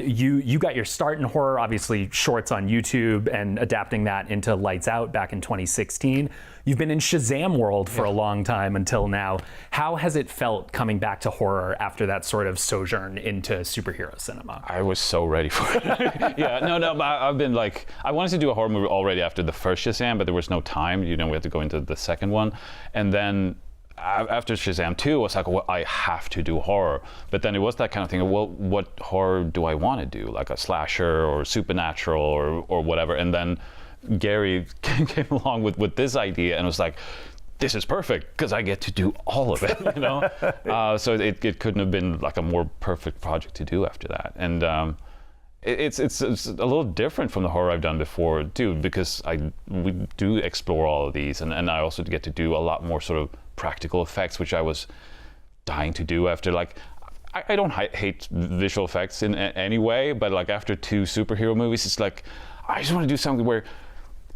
you got your start in horror, obviously shorts on YouTube and adapting that into Lights Out back in 2016. You've been in Shazam world for a long time until now. How has it felt coming back to horror after that sort of sojourn into superhero cinema? I was so ready for it. Yeah, no, I've been like, I wanted to do a horror movie already after the first Shazam, but there was no time. You know, we had to go into the second one. And then after Shazam 2, I was like, well, I have to do horror. But then it was that kind of thing, well, what horror do I want to do? Like a slasher or supernatural or whatever. And then Gary came along with this idea and was like, this is perfect because I get to do all of it, you know? So it couldn't have been like a more perfect project to do after that. And it's a little different from the horror I've done before too, because we do explore all of these, and I also get to do a lot more sort of practical effects, which I was dying to do after, like, I don't hate visual effects in any way, but like after 2 superhero movies, it's like, I just want to do something where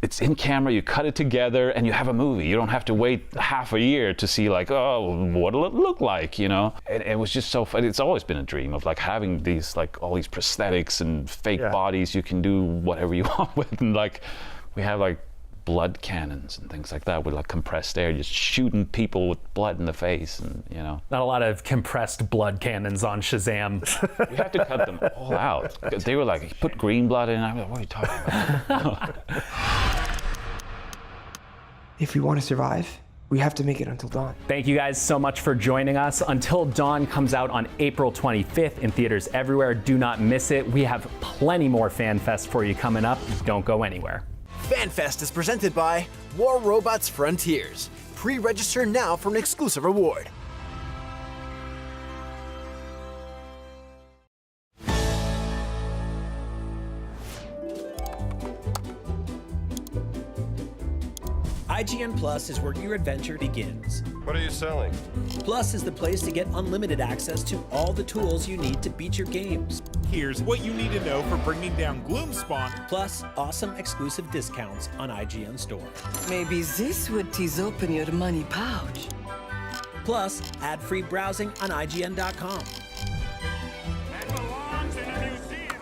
it's in camera, you cut it together, and you have a movie. You don't have to wait half a year to see like, oh, what'll it look like, you know? And it was just so fun. It's always been a dream of like having these, like all these prosthetics and fake bodies you can do whatever you want with. And like, we have like blood cannons and things like that with like compressed air, just shooting people with blood in the face, and you know. Not a lot of compressed blood cannons on Shazam. We had to cut them all out. They were like, put green blood in. I'm like, what are you talking about? If we want to survive, we have to make it Until Dawn. Thank you guys so much for joining us. Until Dawn comes out on April 25th in theaters everywhere. Do not miss it. We have plenty more FanFest for you coming up. Don't go anywhere. FanFest is presented by War Robots Frontiers. Pre-register now for an exclusive reward. IGN Plus is where your adventure begins. What are you selling? Plus is the place to get unlimited access to all the tools you need to beat your games. Here's what you need to know for bringing down Gloomspawn. Plus, awesome exclusive discounts on IGN Store. Maybe this would tease open your money pouch. Plus, ad-free browsing on IGN.com.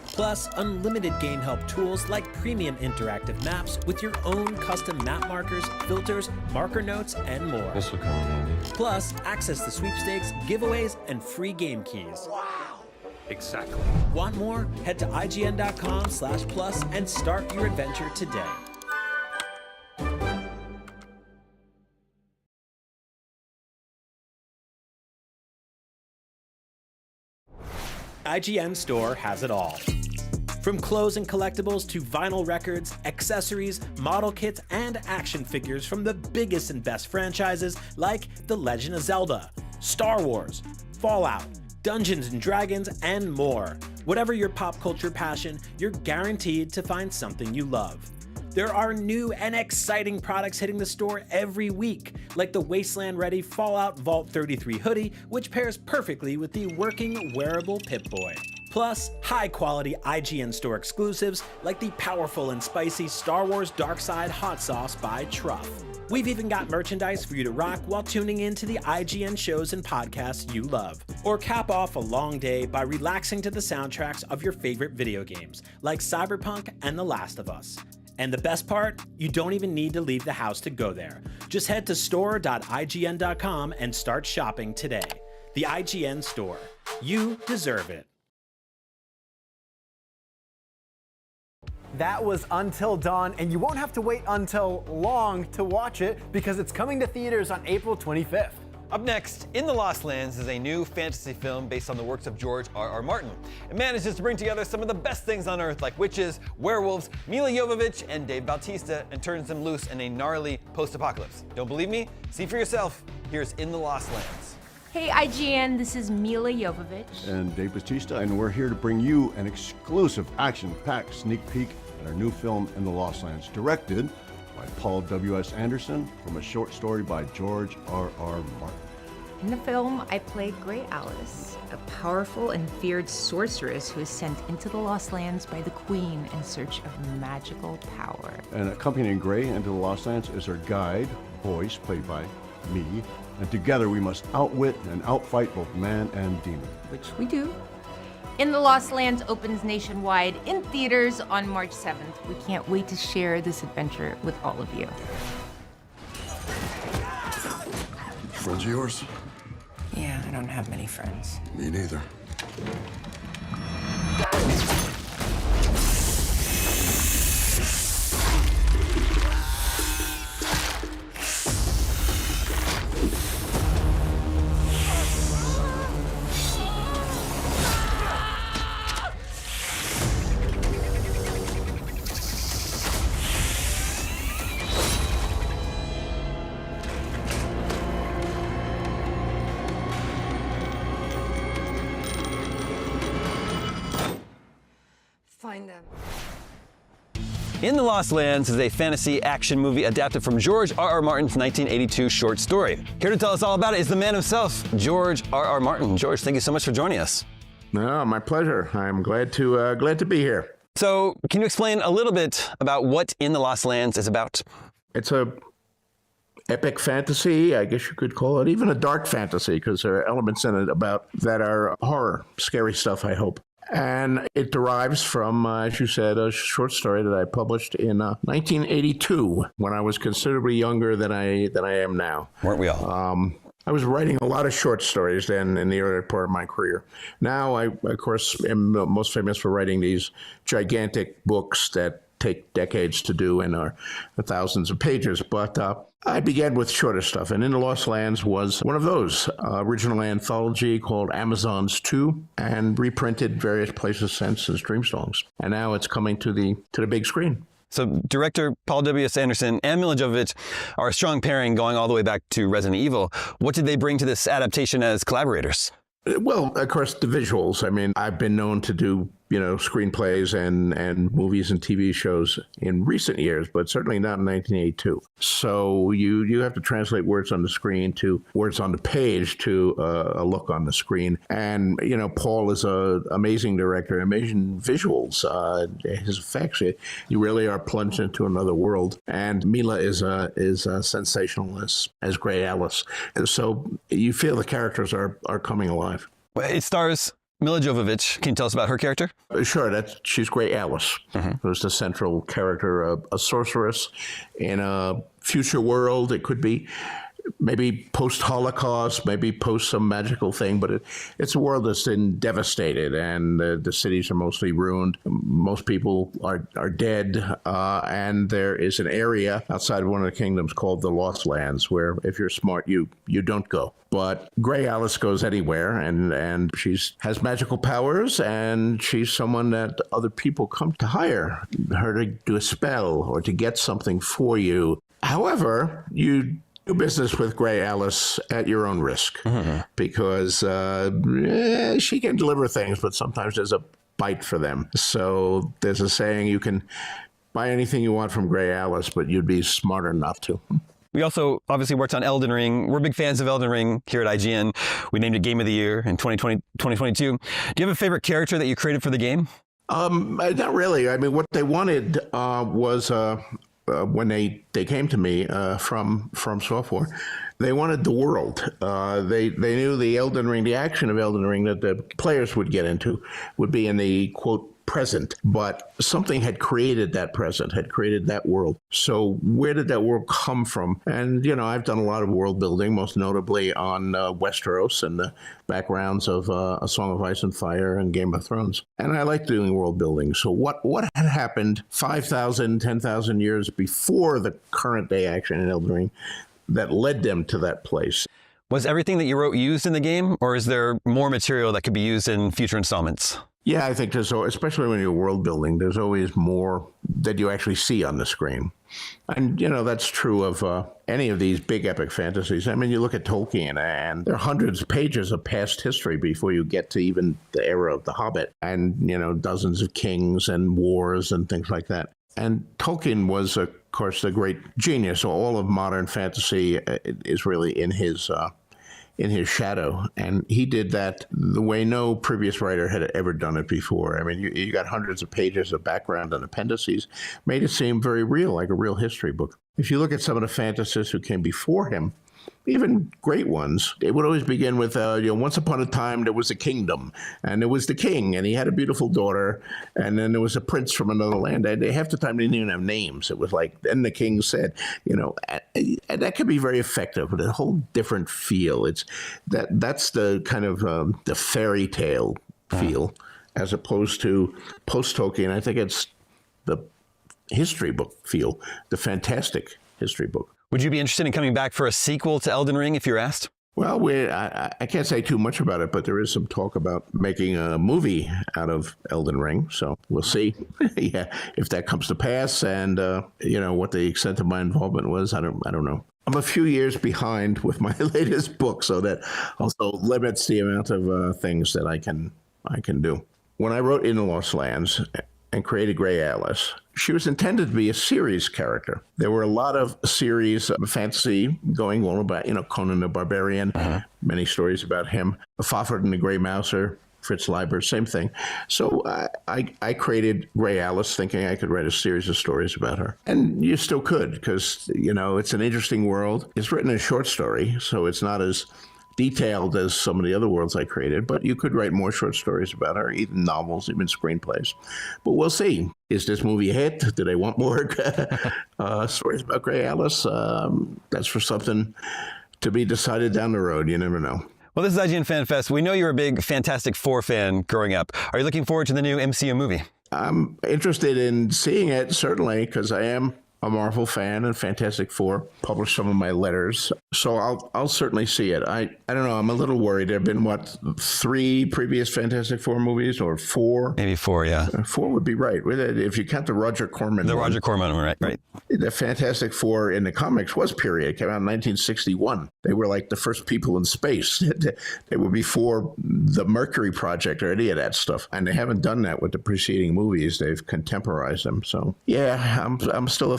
Plus, unlimited game help tools like premium interactive maps with your own custom map markers, filters, marker notes, and more. This will come in handy. Plus, access to sweepstakes, giveaways, and free game keys. Wow. Exactly. Want more? Head to IGN.com/plus and start your adventure today. IGN Store has it all. From clothes and collectibles to vinyl records, accessories, model kits, and action figures from the biggest and best franchises like The Legend of Zelda, Star Wars, Fallout, Dungeons & Dragons, and more. Whatever your pop culture passion, you're guaranteed to find something you love. There are new and exciting products hitting the store every week, like the Wasteland-ready Fallout Vault 33 hoodie, which pairs perfectly with the working wearable Pip-Boy. Plus, high-quality IGN Store exclusives like the powerful and spicy Star Wars Darkside Hot Sauce by Truff. We've even got merchandise for you to rock while tuning in to the IGN shows and podcasts you love. Or cap off a long day by relaxing to the soundtracks of your favorite video games, like Cyberpunk and The Last of Us. And the best part? You don't even need to leave the house to go there. Just head to store.ign.com and start shopping today. The IGN Store. You deserve it. That was Until Dawn, and you won't have to wait until long to watch it because it's coming to theaters on April 25th. Up next, In the Lost Lands is a new fantasy film based on the works of George R.R. Martin. It manages to bring together some of the best things on earth like witches, werewolves, Mila Jovovich, and Dave Bautista and turns them loose in a gnarly post-apocalypse. Don't believe me? See for yourself. Here's In the Lost Lands. Hey IGN, this is Mila Jovovich. And Dave Bautista, and we're here to bring you an exclusive action-packed sneak peek at our new film, In the Lost Lands, directed by Paul W.S. Anderson from a short story by George R.R. Martin. In the film, I play Grey Alice, a powerful and feared sorceress who is sent into the Lost Lands by the Queen in search of magical power. And accompanying Grey into the Lost Lands is her guide, Boyce, played by me, and together we must outwit and outfight both man and demon. Which we do. In the Lost Lands opens nationwide in theaters on March 7th. We can't wait to share this adventure with all of you. Friends of yours? Yeah, I don't have many friends. Me neither. Find them. In the Lost Lands is a fantasy action movie adapted from George R.R. Martin's 1982 short story. Here to tell us all about it is the man himself, George R.R. Martin. George, thank you so much for joining us. No, my pleasure. I'm glad to be here. So, can you explain a little bit about what In the Lost Lands is about? It's a epic fantasy, I guess you could call it, even a dark fantasy, because there are elements in it about that are horror, scary stuff, I hope. And it derives from, as you said, a short story that I published in 1982, when I was considerably younger than I am now. Weren't we all? I was writing a lot of short stories then in the earlier part of my career. Now I, of course, am most famous for writing these gigantic books that take decades to do and are thousands of pages. But I began with shorter stuff, and In the Lost Lands was one of those. Original anthology called Amazons 2, and reprinted various places since as Dreamsongs. And now it's coming to the big screen. So director Paul W.S. Anderson and Mila Jovovich are a strong pairing going all the way back to Resident Evil. What did they bring to this adaptation as collaborators? Well, of course, the visuals. I mean, I've been known to do screenplays and movies and TV shows in recent years, but certainly not in 1982. So you have to translate words on the screen to words on the page to a look on the screen. And, Paul is an amazing director, amazing visuals, his effects. You really are plunged into another world. And Mila is sensational as Grey Alice. And so you feel the characters are coming alive. It stars Mila Jovovich. Can you tell us about her character? Sure. She's Grey Alice, who's the central character, a sorceress in a future world. It could be maybe post-Holocaust, maybe post some magical thing, but it's a world that's been devastated, and the cities are mostly ruined. Most people are dead, and there is an area outside of one of the kingdoms called the Lost Lands, where if you're smart, you don't go. But Grey Alice goes anywhere, and she has magical powers, and she's someone that other people come to hire her to do a spell or to get something for you. However, you do business with Grey Alice at your own risk, because she can deliver things, but sometimes there's a bite for them. So there's a saying, you can buy anything you want from Grey Alice, but you'd be smarter not to. We also obviously worked on Elden Ring. We're big fans of Elden Ring here at IGN. We named it Game of the Year in 2022. Do you have a favorite character that you created for the game? Not really. I mean, what they wanted was when they came to me from Software, they wanted the world. They knew the Elden Ring, the action of Elden Ring that the players would get into would be in the, quote, present, but something had created that present, had created that world. So where did that world come from? And, I've done a lot of world building, most notably on Westeros and the backgrounds of A Song of Ice and Fire and Game of Thrones. And I like doing world building. So what had happened 5,000, 10,000 years before the current day action in Elden Ring that led them to that place? Was everything that you wrote used in the game, or is there more material that could be used in future installments? Yeah, I think there's, especially when you're world building, there's always more that you actually see on the screen. And, that's true of any of these big epic fantasies. I mean, you look at Tolkien, and there are hundreds of pages of past history before you get to even the era of The Hobbit, and, dozens of kings and wars and things like that. And Tolkien was, of course, the great genius. So all of modern fantasy is really in his shadow. And he did that the way no previous writer had ever done it before. I mean, you got hundreds of pages of background and appendices, made it seem very real, like a real history book. If you look at some of the fantasists who came before him, even great ones, it would always begin with, once upon a time there was a kingdom, and there was the king, and he had a beautiful daughter, and then there was a prince from another land. Half the time they didn't even have names. It was like, then the king said, and that could be very effective, but a whole different feel. That's the kind of the fairy tale feel, as opposed to post-Tolkien. I think it's the history book feel, the fantastic history book. Would you be interested in coming back for a sequel to Elden Ring if you're asked? Well, I can't say too much about it, but there is some talk about making a movie out of Elden Ring. So we'll see if that comes to pass, and what the extent of my involvement was. I don't know. I'm a few years behind with my latest book, so that also limits the amount of things that I can do. When I wrote In the Lost Lands and created Grey Alice, she was intended to be a series character. There were a lot of series of fantasy going on about, Conan the Barbarian, many stories about him, Fafhrd and the Grey Mouser, Fritz Leiber, same thing. So I created Grey Alice thinking I could write a series of stories about her. And you still could, because, it's an interesting world. It's written in short story, so it's not as detailed as some of the other worlds I created, but you could write more short stories about her, even novels, even screenplays. But we'll see. Is this movie a hit? Do they want more stories about Grey Alice? That's for something to be decided down the road. You never know. Well, this is IGN Fan Fest. We know you're a big Fantastic Four fan growing up. Are you looking forward to the new MCU movie? I'm interested in seeing it, certainly, because I am a Marvel fan, and Fantastic Four published some of my letters. So I'll certainly see it. I don't know. I'm a little worried. There have been, what, 3 previous Fantastic Four movies, or 4? Maybe 4, yeah. 4 would be right. If you count the Roger Corman one. Roger Corman one, right. The Fantastic Four in the comics was period. It came out in 1961. They were like the first people in space. They were before the Mercury Project or any of that stuff. And they haven't done that with the preceding movies. They've contemporized them. So, yeah, I'm still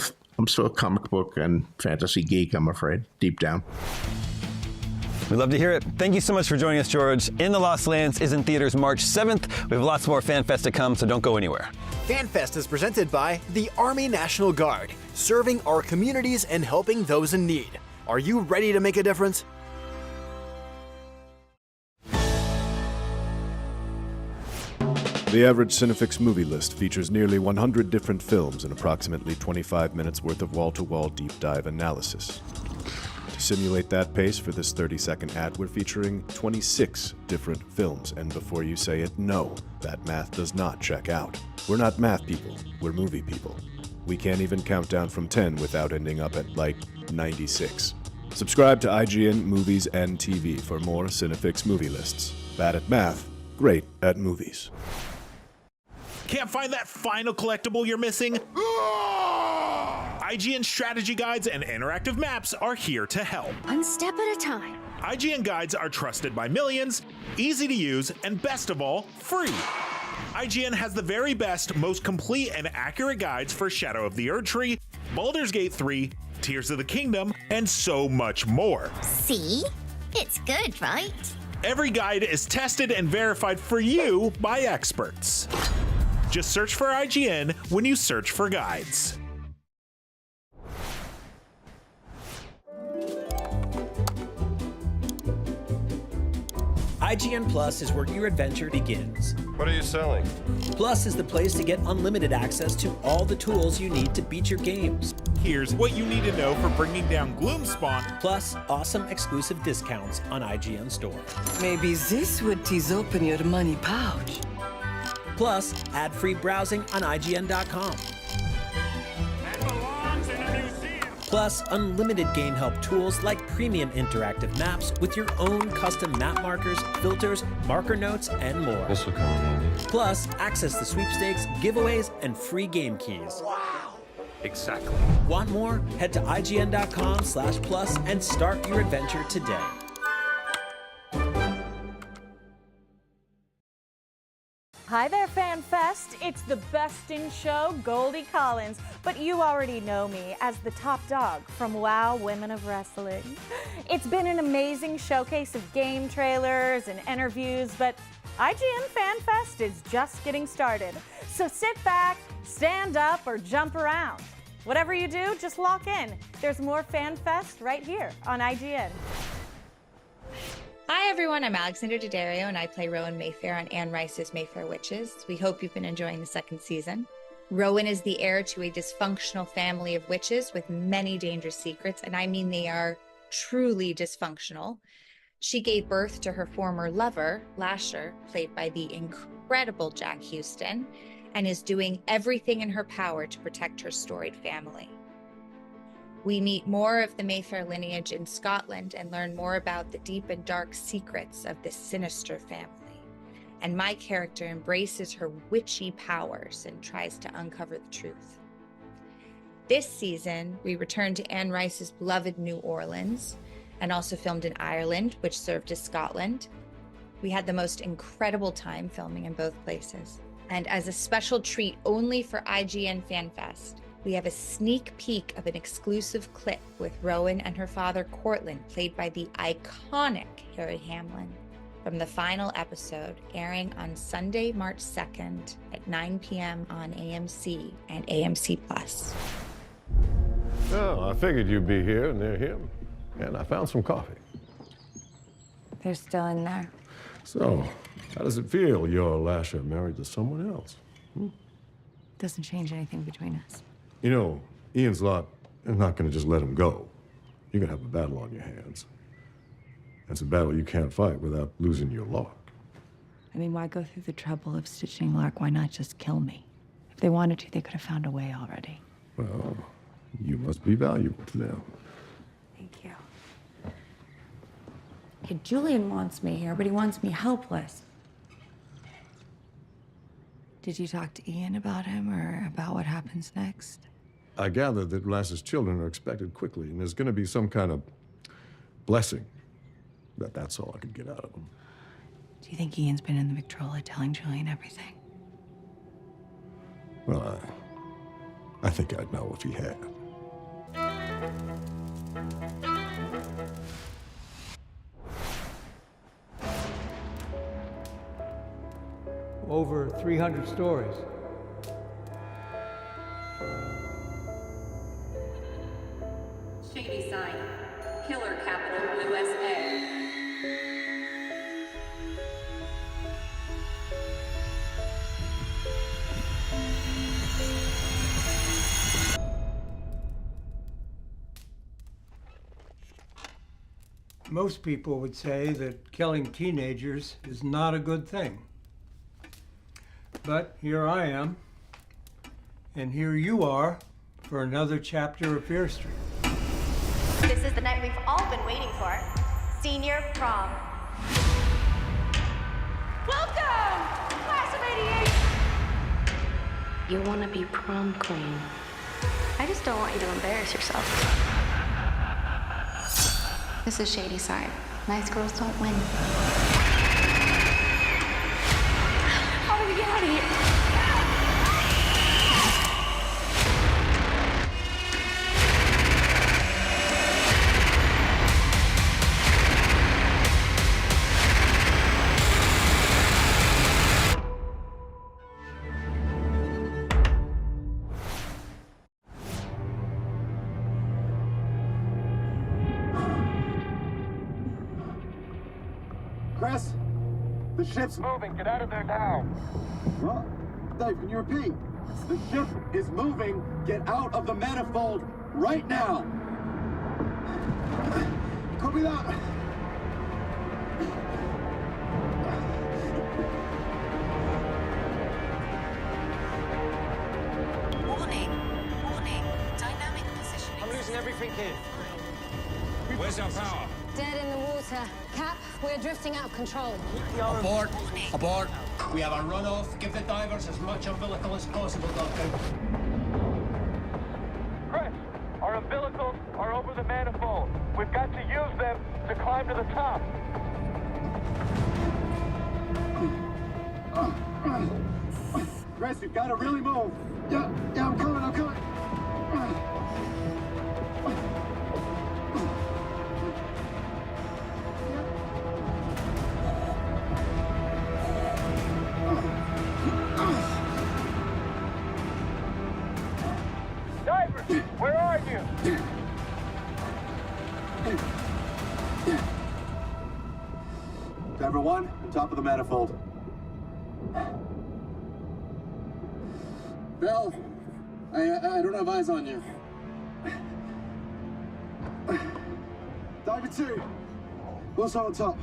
a comic book and fantasy geek, I'm afraid, deep down. We'd love to hear it. Thank you so much for joining us, George. In the Lost Lands is in theaters March 7th. We have lots more FanFest to come, so don't go anywhere. FanFest is presented by the Army National Guard, serving our communities and helping those in need. Are you ready to make a difference? The average Cinefix movie list features nearly 100 different films and approximately 25 minutes worth of wall-to-wall deep dive analysis. To simulate that pace for this 30-second ad, we're featuring 26 different films, and before you say it, no, that math does not check out. We're not math people, we're movie people. We can't even count down from 10 without ending up at, like, 96. Subscribe to IGN Movies and TV for more Cinefix movie lists. Bad at math, great at movies. Can't find that final collectible you're missing? IGN strategy guides and interactive maps are here to help. One step at a time. IGN guides are trusted by millions, easy to use, and best of all, free. IGN has the very best, most complete and accurate guides for Shadow of the Erdtree, Baldur's Gate 3, Tears of the Kingdom, and so much more. See? It's good, right? Every guide is tested and verified for you by experts. Just search for IGN when you search for guides. IGN Plus is where your adventure begins. What are you selling? Plus is the place to get unlimited access to all the tools you need to beat your games. Here's what you need to know for bringing down Gloomspawn. Plus awesome exclusive discounts on IGN Store. Maybe this would tease open your money pouch. Plus ad-free browsing on IGN.com. Plus, unlimited game help tools like premium interactive maps with your own custom map markers, filters, marker notes, and more. This will come in handy. Plus, access to sweepstakes, giveaways, and free game keys. Wow! Exactly. Want more? Head to IGN.com/plus and start your adventure today. Hi there, FanFest. It's the best in show, Goldie Collins. But you already know me as the top dog from WoW Women of Wrestling. It's been an amazing showcase of game trailers and interviews, but IGN Fan Fest is just getting started. So sit back, stand up, or jump around. Whatever you do, just lock in. There's more Fan Fest right here on IGN. Hi everyone, I'm Alexander Daddario and I play Rowan Mayfair on Anne Rice's Mayfair Witches. We hope you've been enjoying the second season. Rowan is the heir to a dysfunctional family of witches with many dangerous secrets, and I mean they are truly dysfunctional. She gave birth to her former lover, Lasher, played by the incredible Jack Houston, and is doing everything in her power to protect her storied family. We meet more of the Mayfair lineage in Scotland and learn more about the deep and dark secrets of this sinister family. And my character embraces her witchy powers and tries to uncover the truth. This season, we return to Anne Rice's beloved New Orleans and also filmed in Ireland, which served as Scotland. We had the most incredible time filming in both places. And as a special treat only for IGN Fan Fest, we have a sneak peek of an exclusive clip with Rowan and her father, Cortland, played by the iconic Harry Hamlin, from the final episode, airing on Sunday, March 2nd at 9 p.m. on AMC and AMC+. Oh, I figured you'd be here near him, and I found some coffee. They're still in there. So, how does it feel you're Lasher married to someone else? Doesn't change anything between us. You know, Ian's lot is not going to just let him go. You're going to have a battle on your hands. That's a battle you can't fight without losing your Lark. I mean, why go through the trouble of stitching Lark? Why not just kill me? If they wanted to, they could have found a way already. Well, you must be valuable to them. Thank you. Yeah, Julian wants me here, but he wants me helpless. Did you talk to Ian about him or about what happens next? I gather that Lass's children are expected quickly, and there's going to be some kind of blessing. That's all I could get out of him. Do you think Ian's been in the Victrola telling Julian everything? Well, I think I'd know if he had. Over 300 stories. Shady sign. Killer capital USA. Most people would say that killing teenagers is not a good thing. But here I am, and here you are for another chapter of Fear Street. This is the night we've all been waiting for. Senior prom. Welcome, class of '88! You want to be prom queen. I just don't want you to embarrass yourself. This is Shady Side. Nice girls don't win. How do we get out of here? Chris, the ship's moving. Get out of there now. What? Dave, can you repeat? The ship is moving. Get out of the manifold right now. Copy that. Warning. Dynamic positioning. I'm losing everything here. Where's our power? Dead in the water. Cap, we're drifting out of control. Abort. Abort. We have a runoff. Give the divers as much umbilical as possible, Doctor. Chris, our umbilicals are over the manifold. We've got to use them to climb to the top. Chris, you've got to really move. Yeah, I'm coming. Divers, where are you? Diver 1, top of the manifold. Bell, I don't have eyes on you. Diver 2, also on top.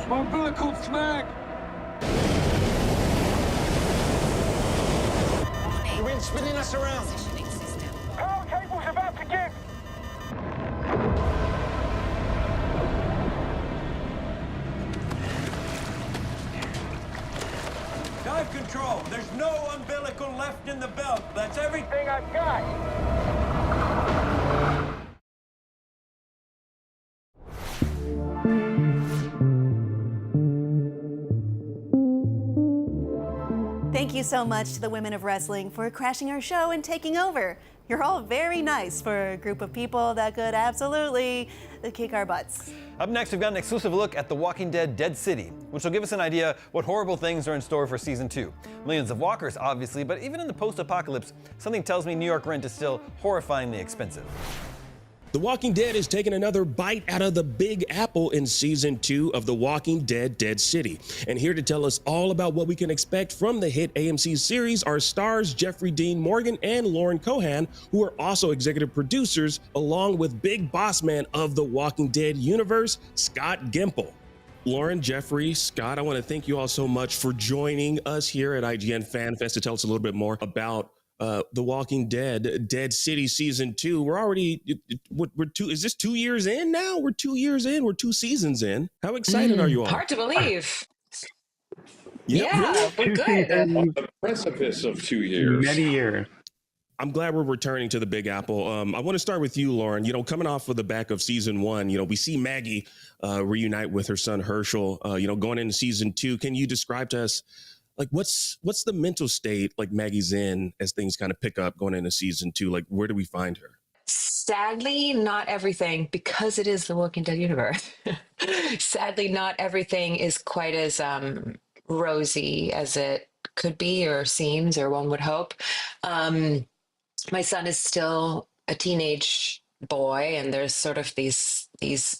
My umbilical snag! The wind's spinning us around. Power cable's about to give. Dive control. There's no umbilical left in the belt. That's everything I've got. Thank you so much to the Women of Wrestling for crashing our show and taking over. You're all very nice for a group of people that could absolutely kick our butts. Up next, we've got an exclusive look at The Walking Dead: Dead City, which will give us an idea what horrible things are in store for season 2. Millions of walkers, obviously, but even in the post-apocalypse, something tells me New York rent is still horrifyingly expensive. The Walking Dead is taking another bite out of the Big Apple in season 2 of The Walking Dead: Dead City. And here to tell us all about what we can expect from the hit AMC series are stars Jeffrey Dean Morgan and Laurnen Cohan, who are also executive producers, along with big boss man of the Walking Dead universe, Scott Gimple. Lauren, Jeffrey, Scott, I want to thank you all so much for joining us here at IGN Fan Fest to tell us a little bit more about The Walking Dead, Dead City Season 2. We're already, is this 2 years in now? We're 2 years in. We're 2 seasons in. How excited are you all? Hard to believe. Yeah, we're good. On the precipice of 2 years. Many years. I'm glad we're returning to the Big Apple. I want to start with you, Lauren. You know, coming off of the back of season 1, you know, we see Maggie reunite with her son Herschel, you know, going into season 2. Can you describe to us, like, what's the mental state like Maggie's in as things kind of pick up going into season 2? Like, where do we find her? Sadly, not everything, because it is the Walking Dead universe. Sadly, not everything is quite as rosy as it could be or seems, or one would hope. My son is still a teenage boy, and there's sort of these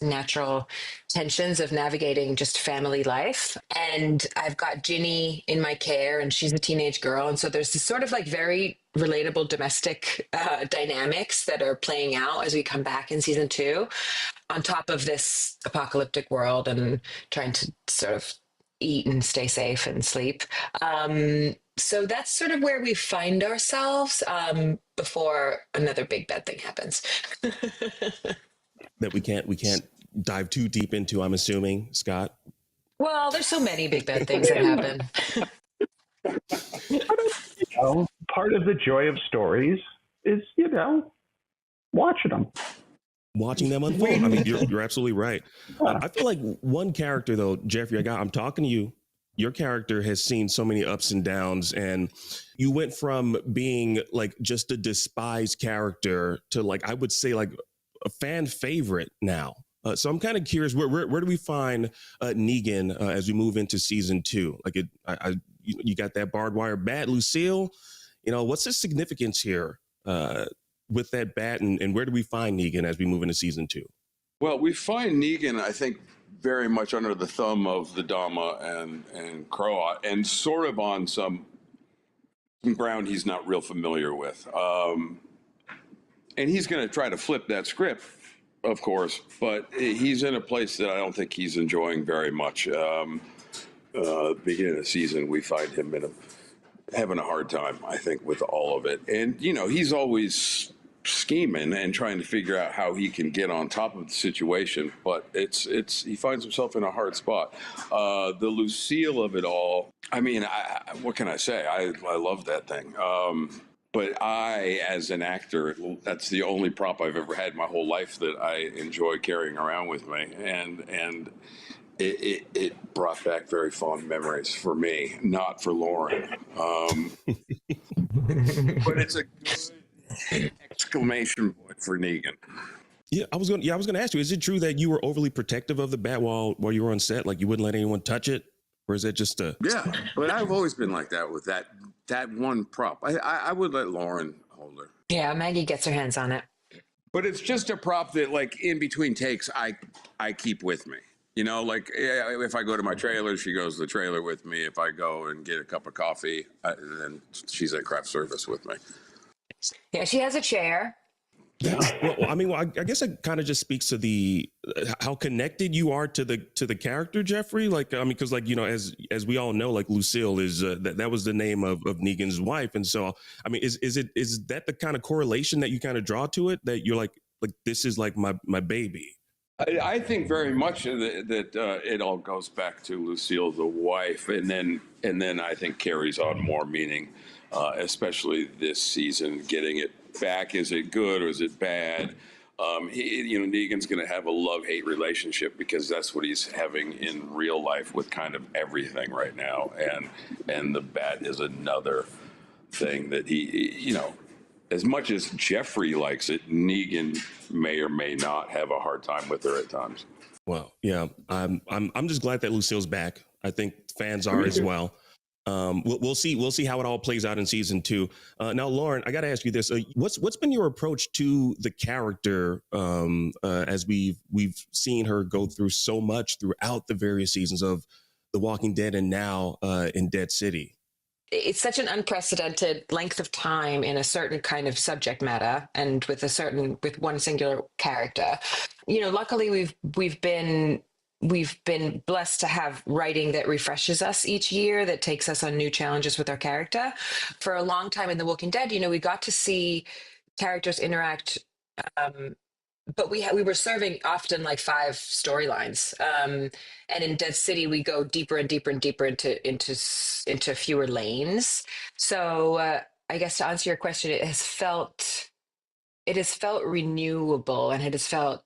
natural tensions of navigating just family life. And I've got Ginny in my care, and she's a teenage girl. And so there's this sort of like very relatable domestic dynamics that are playing out as we come back in season 2, on top of this apocalyptic world and trying to sort of eat and stay safe and sleep. So that's sort of where we find ourselves before another big bad thing happens. That we can't dive too deep into, I'm assuming, Scott. Well, there's so many big bad things that happen. You know, part of the joy of stories is, you know, watching them unfold. I mean, you're absolutely right. I feel like one character, though, Jeffrey, I'm talking to you. Your character has seen so many ups and downs, and you went from being like just a despised character to, like, I would say, like a fan favorite now. So I'm kind of curious, where do we find Negan as we move into season 2? Like, you got that barbed wire bat, Lucille. You know, what's the significance here with that bat, and where do we find Negan as we move into season 2? Well, we find Negan, I think, very much under the thumb of the Dama and Croat, and sort of on some ground he's not real familiar with. And he's going to try to flip that script, of course, but he's in a place that I don't think he's enjoying very much. Beginning of the season, we find him having a hard time, I think, with all of it. And, you know, he's always scheming and trying to figure out how he can get on top of the situation, but he finds himself in a hard spot. The Lucille of it all, I mean, what can I say? I love that thing. But I, as an actor, that's the only prop I've ever had my whole life that I enjoy carrying around with me, and it brought back very fond memories for me, not for Lauren. But it's a good exclamation point for Negan. Yeah, I was gonna ask you, is it true that you were overly protective of the bat while you were on set? Like, you wouldn't let anyone touch it? Or is that just a... Yeah, but I've always been like that with that one prop. I would let Lauren hold her. Yeah, Maggie gets her hands on it. But it's just a prop that, like, in between takes, I keep with me. You know, like, if I go to my trailer, she goes to the trailer with me. If I go and get a cup of coffee, then she's at craft service with me. Yeah, she has a chair. Yeah. Well, I mean, I guess it kind of just speaks to the how connected you are to the character, Jeffrey. Like, I mean, because, like, you know, as we all know, like, Lucille is that was the name of Negan's wife, and so, I mean, is that the kind of correlation that you kind of draw to it, that you're like this is like my baby? I think very much that it all goes back to Lucille, the wife, and then I think carries on more meaning, especially this season, getting it back. Is it good or is it bad? Negan's going to have a love-hate relationship because that's what he's having in real life with kind of everything right now, and the bat is another thing that he as much as Jeffrey likes it, Negan may or may not have a hard time with her at times. Well, yeah, I'm just glad that Lucille's back. I think fans are as well. We'll see how it all plays out in season 2. Now, Lauren, I got to ask you this: what's been your approach to the character as we've seen her go through so much throughout the various seasons of The Walking Dead and now in Dead City? It's such an unprecedented length of time in a certain kind of subject matter and with one singular character. You know, luckily we've been blessed to have writing that refreshes us each year, that takes us on new challenges with our character. For a long time in The Walking Dead, you know, we got to see characters interact, but we were serving often like 5 storylines. And in Dead City, we go deeper and deeper and deeper into fewer lanes. So I guess to answer your question, it has felt renewable, and it has felt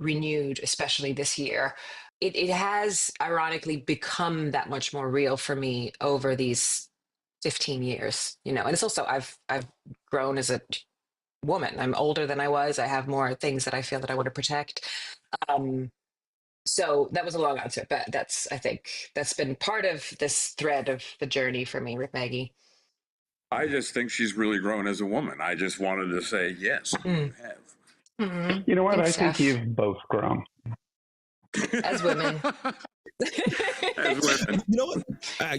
renewed, especially this year. It has ironically become that much more real for me over these 15 years, you know. And it's also I've grown as a woman. I'm older than I was. I have more things that I feel that I want to protect. So that was a long answer, but I think that's been part of this thread of the journey for me with Maggie. I just think she's really grown as a woman. I just wanted to say, yes, you have. Mm-hmm. You know what? Thanks, I think Steph. you've both grown. As women. As women. You know what?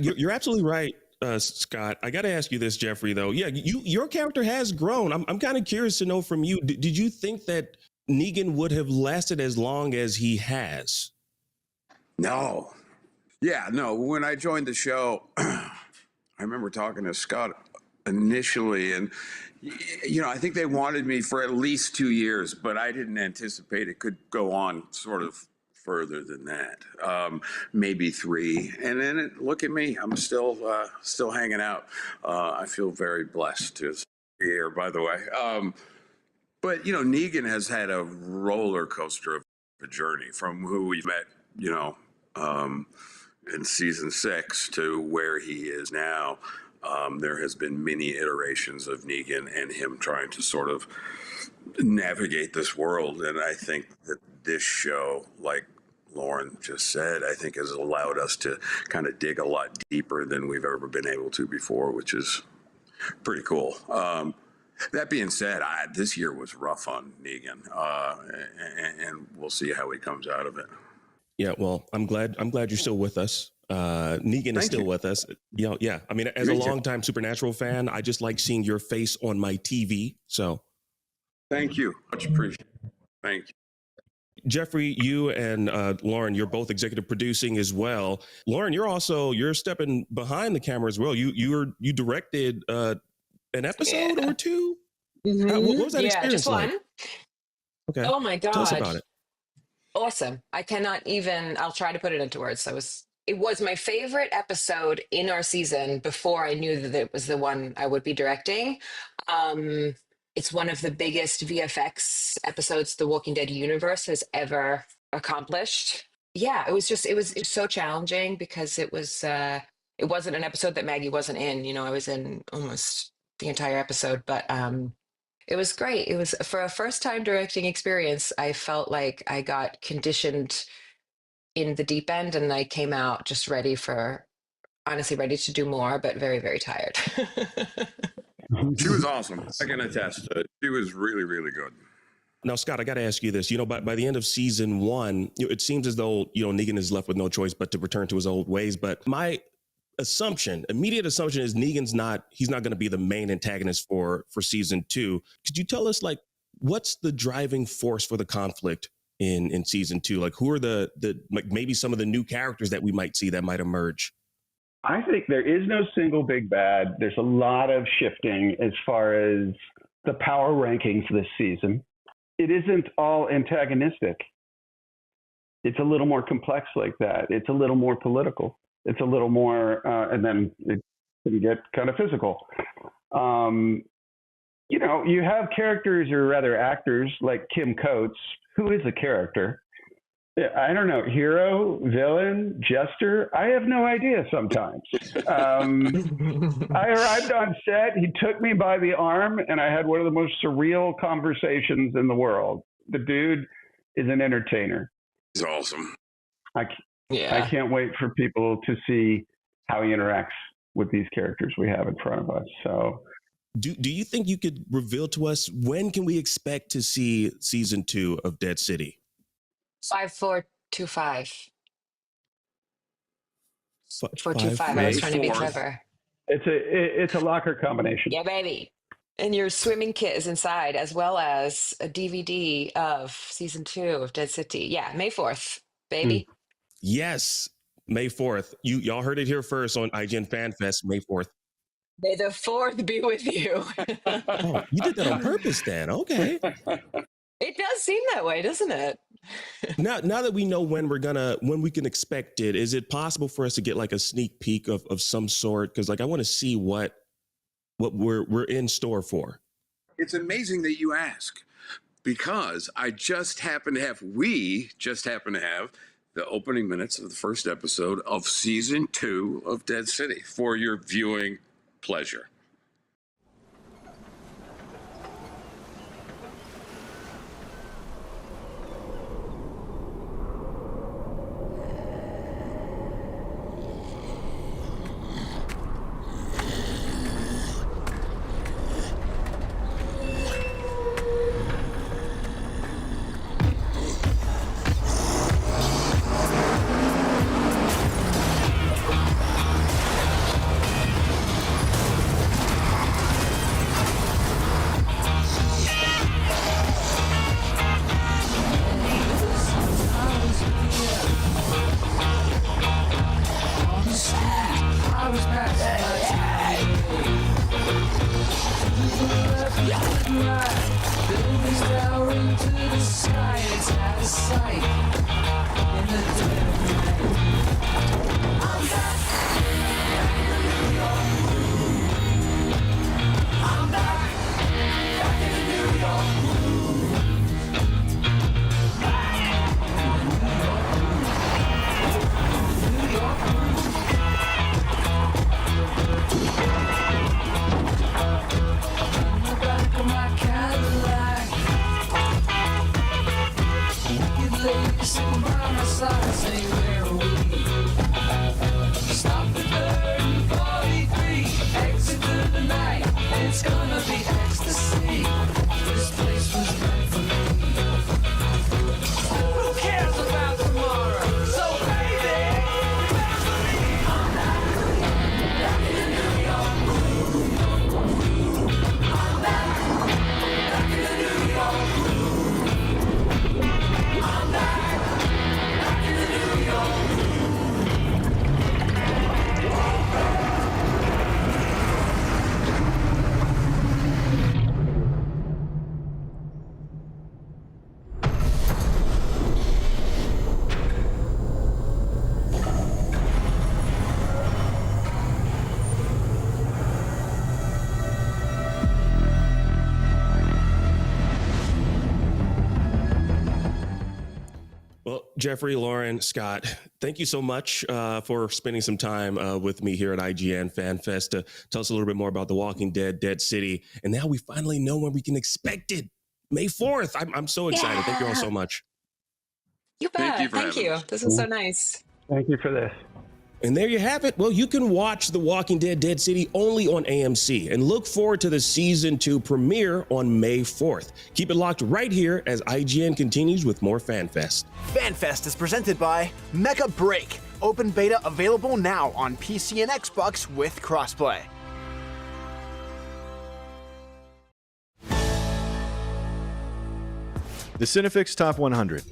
You're absolutely right, Scott. I got to ask you this, Jeffrey, though. Yeah, your character has grown. I'm kind of curious to know from you, did you think that Negan would have lasted as long as he has? No. Yeah, no. When I joined the show, I remember talking to Scott initially, and you know, I think they wanted me for at least 2 years, but I didn't anticipate it could go on sort of further than that, maybe 3. And then look at me, I'm still hanging out. I feel very blessed to be here, by the way. But you know, Negan has had a roller coaster of a journey from who we met, you know, in season 6 to where he is now. There has been many iterations of Negan and him trying to sort of navigate this world. And I think that this show, like Lauren just said, I think has allowed us to kind of dig a lot deeper than we've ever been able to before, which is pretty cool. That being said, this year was rough on Negan, and we'll see how he comes out of it. Yeah, well, I'm glad you're still with us. Negan is still with us. You know, yeah. I mean, as a longtime Supernatural fan, I just like seeing your face on my TV. So, thank you, much appreciated. Thank you. Jeffrey, you and Lauren, you're both executive producing as well. Lauren, you're stepping behind the camera as well. You directed an episode or 2. Mm-hmm. What was that experience just like? one. Okay. Oh my God. Tell us about it. Awesome. I cannot even, I'll try to put it into words. It was my favorite episode in our season before I knew that it was the one I would be directing. It's one of the biggest VFX episodes the Walking Dead universe has ever accomplished. Yeah, it was so challenging because it wasn't an episode that Maggie wasn't in. You know, I was in almost the entire episode, but it was great. It was, for a first time directing experience, I felt like I got conditioned in the deep end, and I came out just ready to do more, but very, very tired. She was awesome. I can attest to it. She was really, really good. Now, Scott, I got to ask you this. You know, by the end of season 1, it seems as though, you know, Negan is left with no choice but to return to his old ways. But my immediate assumption is he's not going to be the main antagonist for season 2. Could you tell us, like, what's the driving force for the conflict in season 2? Like, who are the like maybe some of the new characters that we might see that might emerge? I think there is no single big bad. There's a lot of shifting as far as the power rankings this season. It isn't all antagonistic. It's a little more complex like that. It's a little more political. It's a little more, and then it can get kind of physical. You know, you have characters, or rather actors, like Kim Coates, who is a character. I don't know, hero, villain, jester. I have no idea sometimes. I arrived on set. He took me by the arm, and I had one of the most surreal conversations in the world. The dude is an entertainer. He's awesome. I can't wait for people to see how he interacts with these characters we have in front of us. So, do you think you could reveal to us when can we expect to see season 2 of Dead City? 5425. 425. I was trying to be clever. It's a locker combination. Yeah, baby. And your swimming kit is inside, as well as a DVD of season 2 of Dead City. Yeah, May 4th, baby. Yes, May 4th. Y'all heard it here first on IGN Fan Fest, May 4th. May the 4th be with you. Oh, you did that on purpose then. Okay. It does seem that way, doesn't it? Now that we know when we can expect it, is it possible for us to get like a sneak peek of some sort? Because like I want to see what we're in store for. It's amazing that you ask, because we just happen to have the opening minutes of the first episode of season 2 of Dead City for your viewing pleasure. Jeffrey, Lauren, Scott, thank you so much for spending some time with me here at IGN Fan Fest to tell us a little bit more about The Walking Dead, Dead City. And now we finally know when we can expect it. May 4th. I'm so excited. Yeah. Thank you all so much. You bet. Thank you. This is so nice. Thank you for this. And there you have it. Well, you can watch The Walking Dead, Dead City only on AMC and look forward to the season 2 premiere on May 4th. Keep it locked right here as IGN continues with more FanFest. FanFest is presented by Mecha Break. Open beta available now on PC and Xbox with crossplay. The Cinefix Top 100.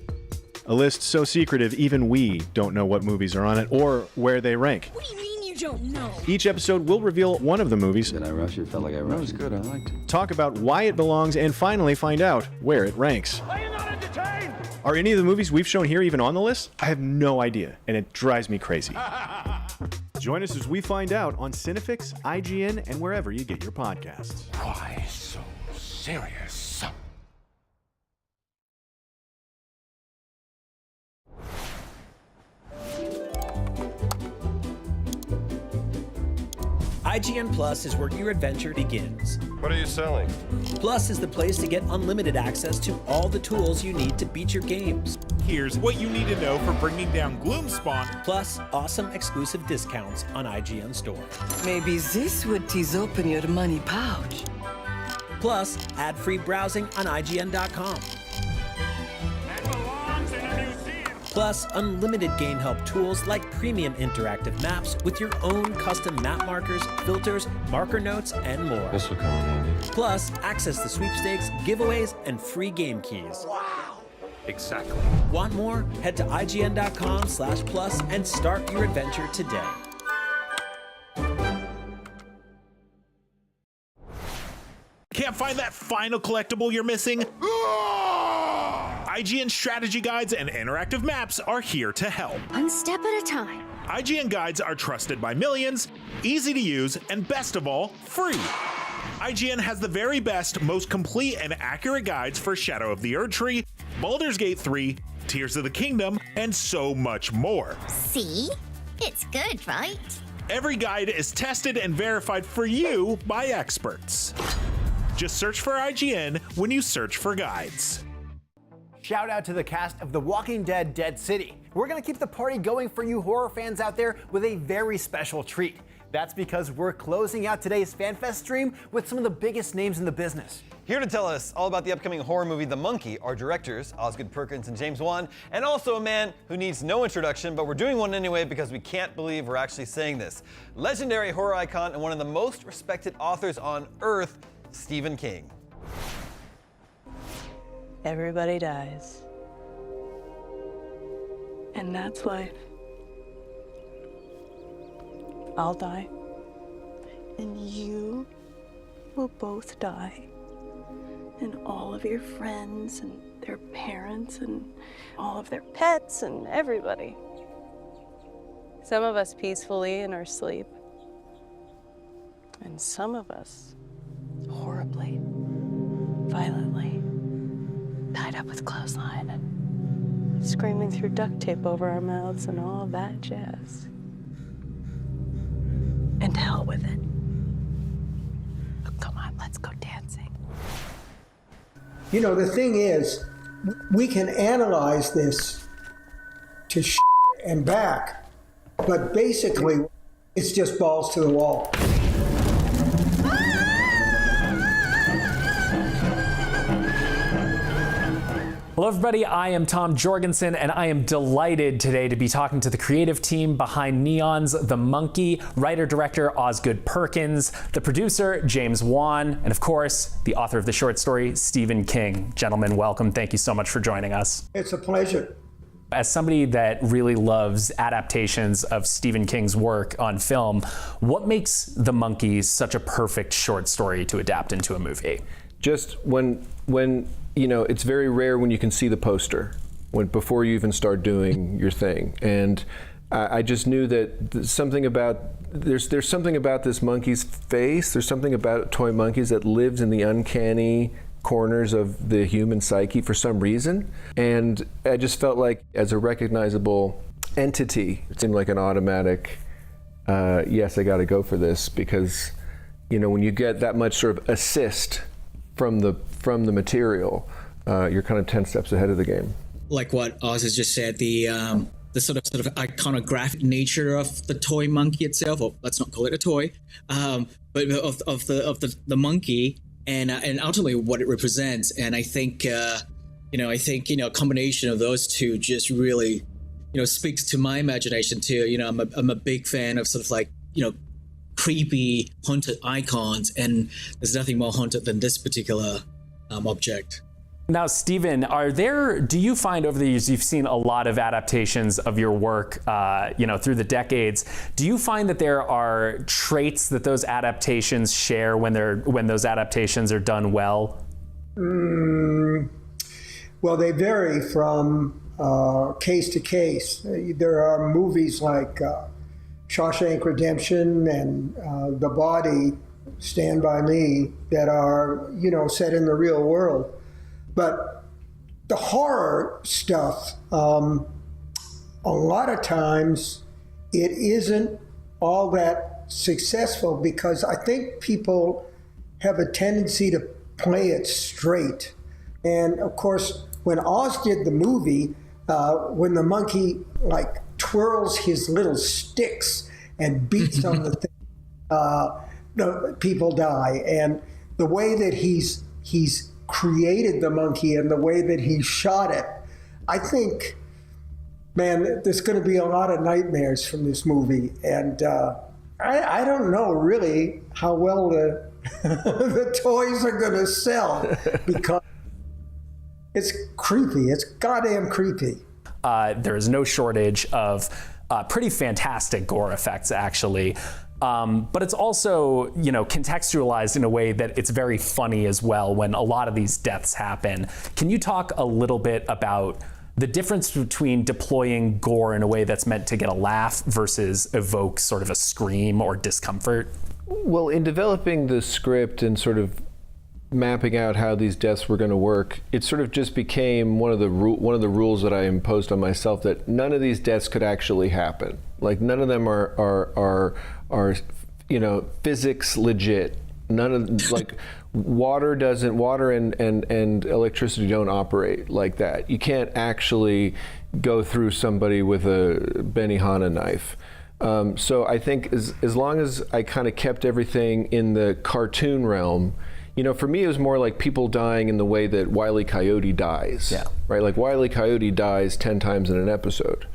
A list so secretive even we don't know what movies are on it or where they rank. What do you mean you don't know? Each episode will reveal one of the movies. Did I rush it? Felt like I rushed. That was good. I liked it. Talk about why it belongs and finally find out where it ranks. Are you not entertained? Are any of the movies we've shown here even on the list? I have no idea, and it drives me crazy. Join us as we find out on Cinefix, IGN, and wherever you get your podcasts. Why so serious? IGN Plus is where your adventure begins. What are you selling? Plus is the place to get unlimited access to all the tools you need to beat your games. here's what you need to know for bringing down Gloomspawn. Plus, awesome exclusive discounts on IGN Store. Maybe this would tease open your money pouch. Plus, ad-free browsing on IGN.com. Plus, unlimited game help tools like premium interactive maps with your own custom map markers, filters, marker notes, and more. This will come in handy. Plus, access to sweepstakes, giveaways, and free game keys. Wow! Exactly. Want more? Head to IGN.com/plus and start your adventure today. Can't find that final collectible you're missing? IGN strategy guides and interactive maps are here to help. One step at a time. IGN guides are trusted by millions, easy to use, and best of all, free. IGN has the very best, most complete and accurate guides for Shadow of the Erdtree, Baldur's Gate 3, Tears of the Kingdom, and so much more. See? It's good, right? Every guide is tested and verified for you by experts. Just search for IGN when you search for guides. Shout out to the cast of The Walking Dead: Dead City. We're gonna keep the party going for you horror fans out there with a very special treat. That's because we're closing out today's FanFest stream with some of the biggest names in the business. Here to tell us all about the upcoming horror movie The Monkey are directors Osgood Perkins and James Wan, and also a man who needs no introduction, but we're doing one anyway because we can't believe we're actually saying this. Legendary horror icon and one of the most respected authors on earth, Stephen King. Everybody dies. And that's life. I'll die. And you will both die. And all of your friends and their parents and all of their pets and everybody. Some of us peacefully in our sleep. And some of us horribly, violently, tied up with clothesline and screaming through duct tape over our mouths and all that jazz. And to hell with it. Oh, come on, let's go dancing. You know, the thing is, we can analyze this to and back, but basically, it's just balls to the wall. Hello everybody, I am Tom Jorgensen and I am delighted today to be talking to the creative team behind Neon's The Monkey, writer-director Osgood Perkins, the producer James Wan, and of course, the author of the short story, Stephen King. Gentlemen, welcome. Thank you so much for joining us. It's a pleasure. As somebody that really loves adaptations of Stephen King's work on film, what makes The Monkey such a perfect short story to adapt into a movie? Just when you know, it's very rare when you can see the poster before you even start doing your thing. And I just knew that there's something about this monkey's face. There's something about toy monkeys that lives in the uncanny corners of the human psyche for some reason. And I just felt like as a recognizable entity, it seemed like an automatic, yes, I got to go for this, because, you know, when you get that much sort of assist from the material, you're kind of 10 steps ahead of the game. Like what Oz has just said, the sort of iconographic nature of the toy monkey itself, or let's not call it a toy, but of the monkey, and ultimately what it represents. And I think a combination of those two just really, speaks to my imagination too. I'm a big fan of sort of like, creepy haunted icons, and there's nothing more haunted than this particular object. Now, Stephen, do you find over the years, you've seen a lot of adaptations of your work, through the decades. Do you find that there are traits that those adaptations share when those adaptations are done well? Well, they vary from case to case. There are movies like Shawshank Redemption and The Body, Stand By Me, that are, set in the real world. But the horror stuff, a lot of times it isn't all that successful, because I think people have a tendency to play it straight. And of course, when Oz did the movie, when the monkey like twirls his little sticks and beats on the thing, people die. And the way that he's created the monkey and the way that he shot it, I think, man, there's going to be a lot of nightmares from this movie. And I don't know really how well the toys are going to sell, because it's creepy. It's goddamn creepy. There is no shortage of pretty fantastic gore effects, actually. But it's also, contextualized in a way that it's very funny as well when a lot of these deaths happen. Can you talk a little bit about the difference between deploying gore in a way that's meant to get a laugh versus evoke sort of a scream or discomfort? Well, in developing the script and sort of mapping out how these deaths were going to work, it sort of just became one of the rules that I imposed on myself, that none of these deaths could actually happen. Like, none of them are physics legit. None of, like, water and electricity don't operate like that. You can't actually go through somebody with a Benihana knife. So I think as long as I kind of kept everything in the cartoon realm, for me, it was more like people dying in the way that Wile E. Coyote dies. Yeah. Right? Like, Wile E. Coyote dies 10 times in an episode,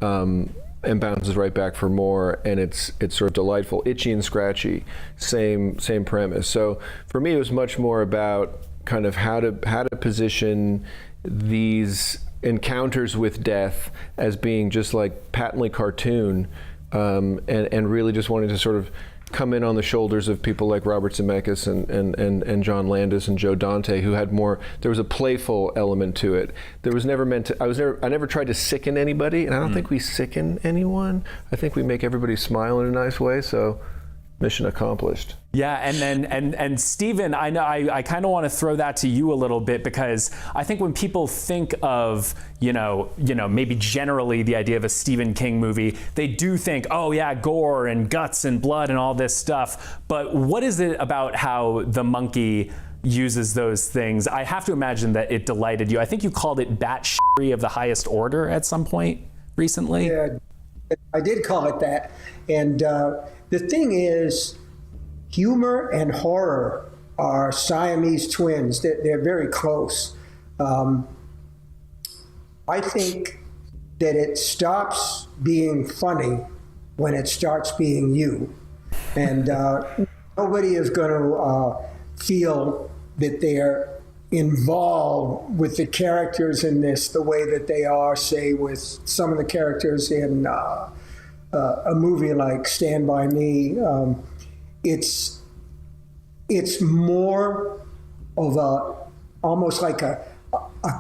and bounces right back for more, and it's sort of delightful. Itchy and scratchy, same premise. So for me, it was much more about kind of how to position these encounters with death as being just like patently cartoon, and really just wanting to sort of come in on the shoulders of people like Robert Zemeckis and John Landis and Joe Dante, who had more. There was a playful element to it. There was never meant to. I never tried to sicken anybody, and I don't think we sicken anyone. I think we make everybody smile in a nice way. So, mission accomplished. Yeah, and Stephen, I know I kind of want to throw that to you a little bit, because I think when people think of maybe generally the idea of a Stephen King movie, they do think, oh yeah, gore and guts and blood and all this stuff. But what is it about how the monkey uses those things? I have to imagine that it delighted you. I think you called it bat-shittery of the highest order at some point recently. Yeah, I did call it that. And the thing is, humor and horror are Siamese twins. They're very close. I think that it stops being funny when it starts being you. And nobody is going to feel that they're involved with the characters in this the way that they are, say, with some of the characters in a movie like Stand By Me. It's more of almost like a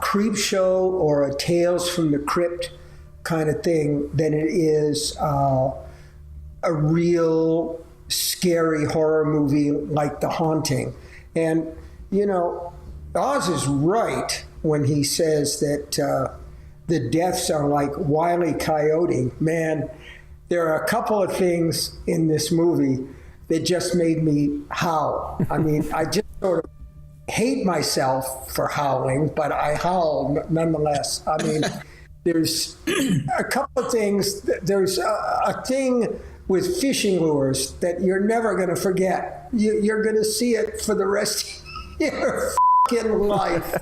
creep show or a Tales from the Crypt kind of thing than it is a real scary horror movie like The Haunting. And, Oz is right when he says that the deaths are like Wile E. Coyote. Man, there are a couple of things in this movie that just made me howl. I mean, I just sort of hate myself for howling, but I howl nonetheless. I mean, there's a couple of things. There's a thing with fishing lures that you're never going to forget. You're going to see it for the rest of your fucking life.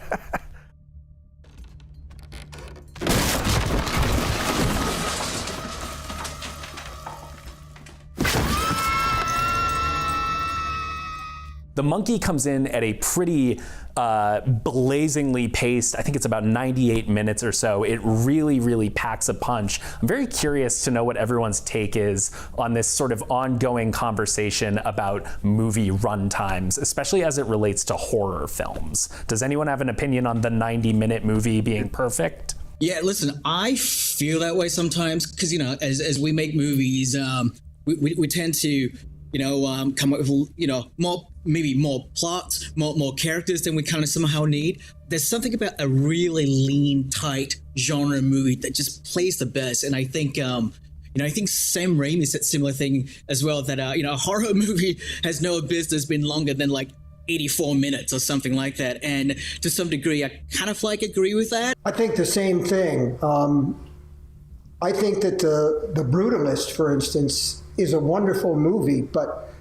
The monkey comes in at a pretty blazingly paced, I think it's about 98 minutes or so. It really, really packs a punch. I'm very curious to know what everyone's take is on this sort of ongoing conversation about movie runtimes, especially as it relates to horror films. Does anyone have an opinion on the 90-minute movie being perfect? Yeah, listen, I feel that way sometimes because, as we make movies, we tend to come up with, more plots, more characters than we kind of somehow need. There's something about a really lean, tight genre movie that just plays the best. And I think, I think Sam Raimi said similar thing as well, that, a horror movie has no business being longer than like 84 minutes or something like that. And to some degree, I kind of like agree with that. I think the same thing. I think that the Brutalist, for instance, is a wonderful movie, but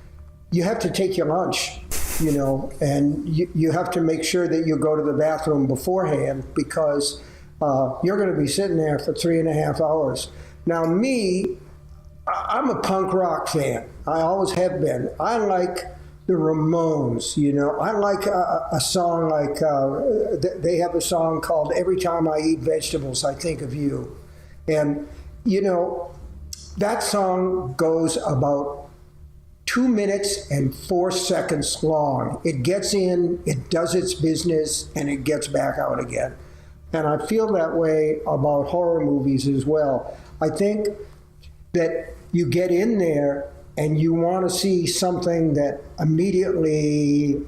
you have to take your lunch, you know, and you have to make sure that you go to the bathroom beforehand, because you're going to be sitting there for 3.5 hours. Now, I'm a punk rock fan. I always have been. I like the Ramones, you know. I like a song like, they have a song called Every Time I Eat Vegetables, I Think of You. And, you know, that song goes about 2 minutes and 4 seconds long. It gets in, it does its business, and it gets back out again. And I feel that way about horror movies as well. I think that you get in there and you want to see something that immediately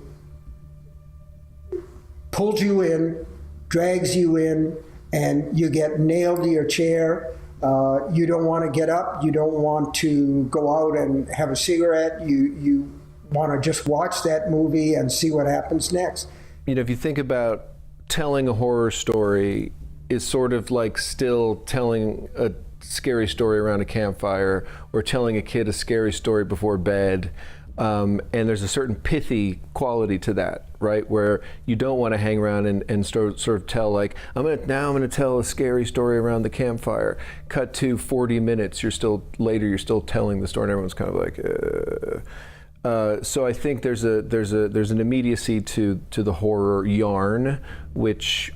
pulls you in, drags you in, and you get nailed to your chair. You don't want to get up. You don't want to go out and have a cigarette. You want to just watch that movie and see what happens next. You know, if you think about telling a horror story is sort of like still telling a scary story around a campfire, or telling a kid a scary story before bed. And there's a certain pithy quality to that, right? Where you don't want to hang around and sort of tell, like, I'm going to tell a scary story around the campfire. Cut to 40 minutes, you're still telling the story, and everyone's kind of like, So I think there's an immediacy to the horror yarn, which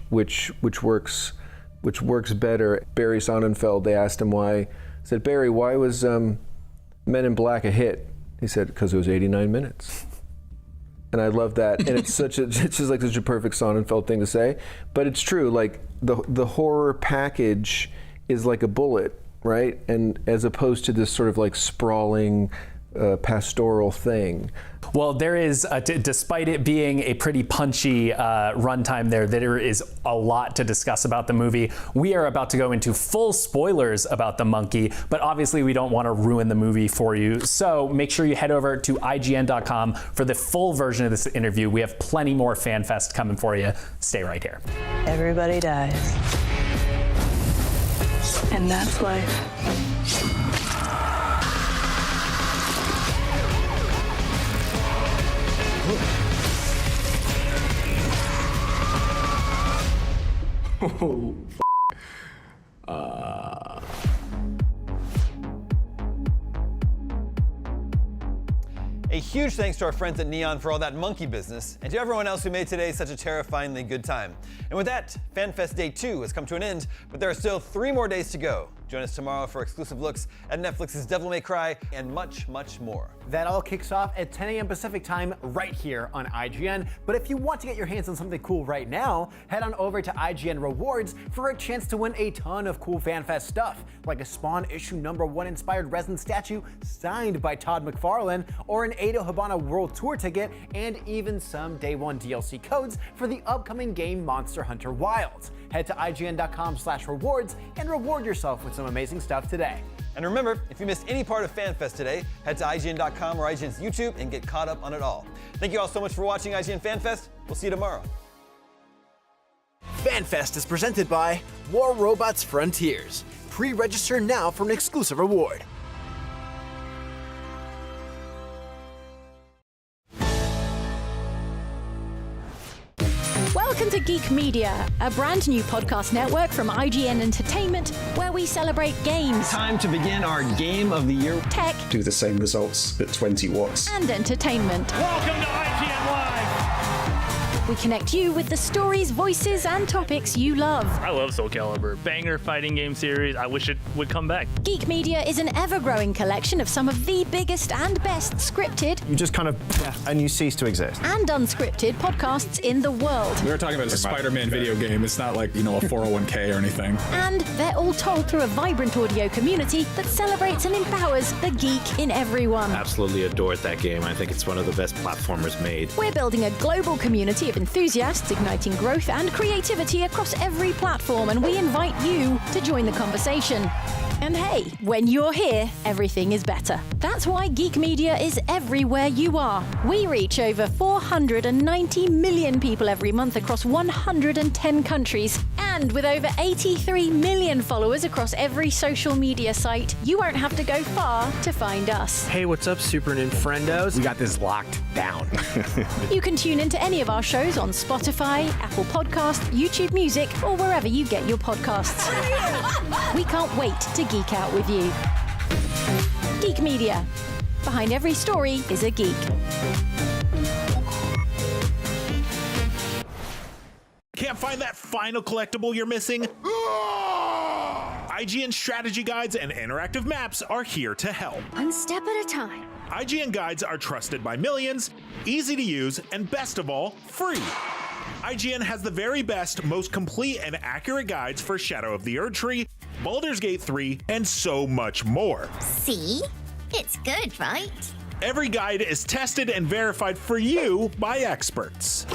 works better. Barry Sonnenfeld, they asked him why. He said, Barry, why was Men in Black a hit? He said, because it was 89 minutes. And I love that. And it's such a perfect Sonnenfeld thing to say. But it's true, like the horror package is like a bullet, right? And as opposed to this sort of like sprawling pastoral thing. Well, there is, despite it being a pretty punchy runtime there is a lot to discuss about the movie. We are about to go into full spoilers about The Monkey, but obviously we don't want to ruin the movie for you. So make sure you head over to IGN.com for the full version of this interview. We have plenty more FanFest coming for you. Stay right here. Everybody dies. And that's life. A huge thanks to our friends at Neon for all that monkey business, and to everyone else who made today such a terrifyingly good time. And with that, FanFest Day 2 has come to an end, but there are still 3 more days to go. Join us tomorrow for exclusive looks at Netflix's Devil May Cry and much, much more. That all kicks off at 10 a.m. Pacific time right here on IGN. But if you want to get your hands on something cool right now, head on over to IGN Rewards for a chance to win a ton of cool FanFest stuff, like a Spawn issue #1 inspired resin statue signed by Todd McFarlane, or an Edo Habana World Tour ticket, and even some Day 1 DLC codes for the upcoming game Monster Hunter Wilds. Head to IGN.com/rewards and reward yourself with some amazing stuff today. And remember, if you missed any part of FanFest today, head to IGN.com or IGN's YouTube and get caught up on it all. Thank you all so much for watching IGN FanFest. We'll see you tomorrow. FanFest is presented by War Robots Frontiers. Pre-register now for an exclusive reward. Welcome to Geek Media, a brand new podcast network from IGN Entertainment, where we celebrate games. Time to begin our Game of the Year. Tech. Do the same results at 20 watts. And entertainment. Welcome to IGN Live. We connect you with the stories, voices, and topics you love. I love Soul Calibur. Banger fighting game series. I wish it would come back. Geek Media is an ever-growing collection of some of the biggest and best scripted. You just kind of, and you cease to exist. And unscripted podcasts in the world. We were talking about a Spider-Man video game. It's not like, a 401k or anything. And they're all told through a vibrant audio community that celebrates and empowers the geek in everyone. Absolutely adored that game. I think it's one of the best platformers made. We're building a global community of of enthusiasts igniting growth and creativity across every platform, and we invite you to join the conversation. And hey, when you're here, everything is better. That's why Geek Media is everywhere you are. We reach over 490 million people every month across 110 countries. And with over 83 million followers across every social media site, you won't have to go far to find us. Hey, what's up, Super Ninfrendos? We got this locked down. You can tune into any of our shows on Spotify, Apple Podcast, YouTube Music, or wherever you get your podcasts. We can't wait to geek out with you. Geek Media. Behind every story is a geek. Can't find that final collectible you're missing? IGN strategy guides and interactive maps are here to help. One step at a time. IGN guides are trusted by millions, easy to use, and best of all, free. IGN has the very best, most complete and accurate guides for Shadow of the Erdtree, Baldur's Gate 3, and so much more. See? It's good, right? Every guide is tested and verified for you by experts.